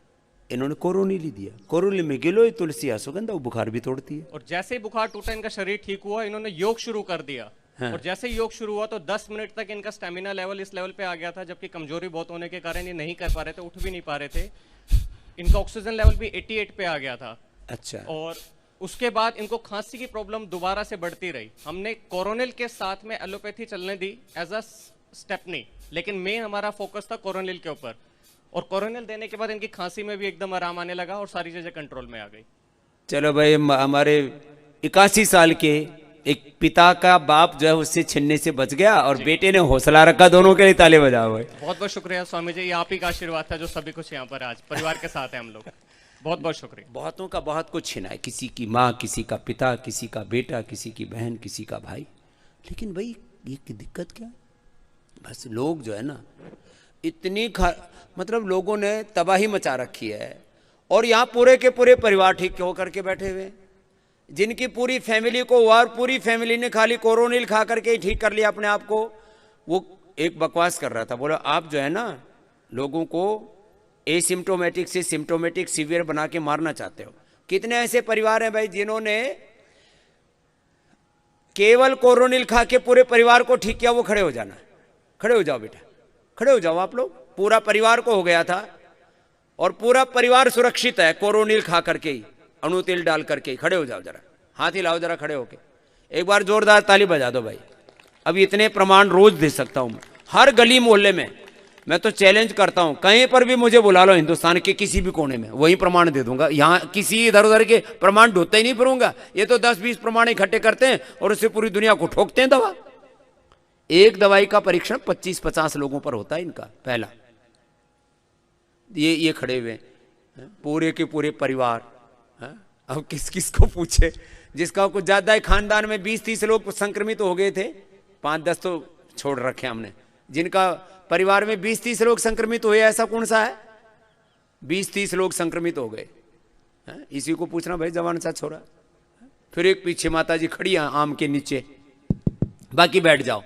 इन्होंने कोरोनिल ही दिया। कोरोनिल में गिलोय, तुलसी, अश्वगंधा, वो बुखार भी तोड़ती है। और जैसे ही बुखार टूटा, इनका शरीर ठीक हुआ, इन्होंने योग शुरू कर दिया। हाँ। और जैसे ही योग शुरू हुआ तो 10 मिनट तक इनका स्टेमिना लेवल इस लेवल पे आ गया था, जबकि कमजोरी बहुत होने के कारण ये नहीं कर पा रहे थे, उठ भी नहीं पा रहे थे। इनका ऑक्सीजन लेवल भी 88 पे आ गया था। अच्छा। और उसके बाद इनको खांसी की प्रॉब्लम दोबारा से बढ़ती रही। हमने कोरोनिल के साथ में एलोपैथी चलने दी एज अ स्टेपनी, लेकिन मेन हमारा फोकस था कोरोनिल के ऊपर। और कोरोनिल देने के बाद इनकी खांसी में भी एकदम आराम आने लगा और सारी चीजें कंट्रोल में आ गई। चलो भाई, हमारे 81 साल के एक पिता का बाप जो है उससे छिनने से बच गया और बेटे ने हौसला रखा। दोनों के लिए ताली बजाओ भाई। बहुत बहुत शुक्रिया स्वामी जी, ये आप ही का आशीर्वाद था जो सभी कुछ यहाँ पर आज परिवार के साथ है हम लोग। बहुत बहुत शुक्रिया। बहुतों का बहुत कुछ छिना है, किसी की माँ, किसी का पिता, किसी का बेटा, किसी की बहन, किसी का भाई। लेकिन भाई ये की दिक्कत क्या, बस लोग जो है ना इतनी मतलब लोगों ने तबाही मचा रखी है। और यहाँ पूरे के पूरे परिवार ठीक होकर के बैठे हुए, जिनकी पूरी फैमिली को हुआ और पूरी फैमिली ने खाली कोरोनिल खा करके ही ठीक कर लिया अपने आप को। वो एक बकवास कर रहा था, बोला आप जो है ना लोगों को एसिम्टोमेटिक से सिम्टोमेटिक सीवियर बना के मारना चाहते हो। कितने ऐसे परिवार हैं भाई जिन्होंने केवल कोरोनिल खा के पूरे परिवार को ठीक किया। वो खड़े हो जाना, खड़े हो जाओ बेटा, खड़े हो जाओ आप लोग। पूरा परिवार को हो गया था और पूरा परिवार सुरक्षित है कोरोनिल खा करके ही, अनुतेल डाल करके ही। खड़े हो जाओ जरा, हाथ हिलाओ जरा खड़े होके, एक बार जोरदार ताली बजा दो भाई। अब इतने प्रमाण रोज दे सकता हूं मैं, हर गली मोहल्ले में। मैं तो चैलेंज करता हूं, कहीं पर भी मुझे बुला लो हिंदुस्तान के किसी भी कोने में, वही प्रमाण दे दूंगा। यहाँ किसी इधर उधर के प्रमाण ढूंढते ही नहीं फिरूंगा। ये तो 10-20 प्रमाण इकट्ठे करते हैं और उससे पूरी दुनिया को ठोकते हैं दवा। एक दवाई का परीक्षण 25-50 लोगों पर होता है इनका पहला। ये खड़े हुए पूरे के पूरे परिवार। अब किस किस को पूछे, जिसका कुछ ज्यादा है खानदान में 20-30 लोग संक्रमित हो गए थे, 5-10 तो छोड़ रखे हमने। जिनका परिवार में 20-30 लोग संक्रमित हुए, ऐसा कौन सा है 20-30 लोग संक्रमित हो गए? इसी को पूछना भाई, जवान सा छोरा। फिर एक पीछे माता जी खड़ी है आम के नीचे, बाकी बैठ जाओ।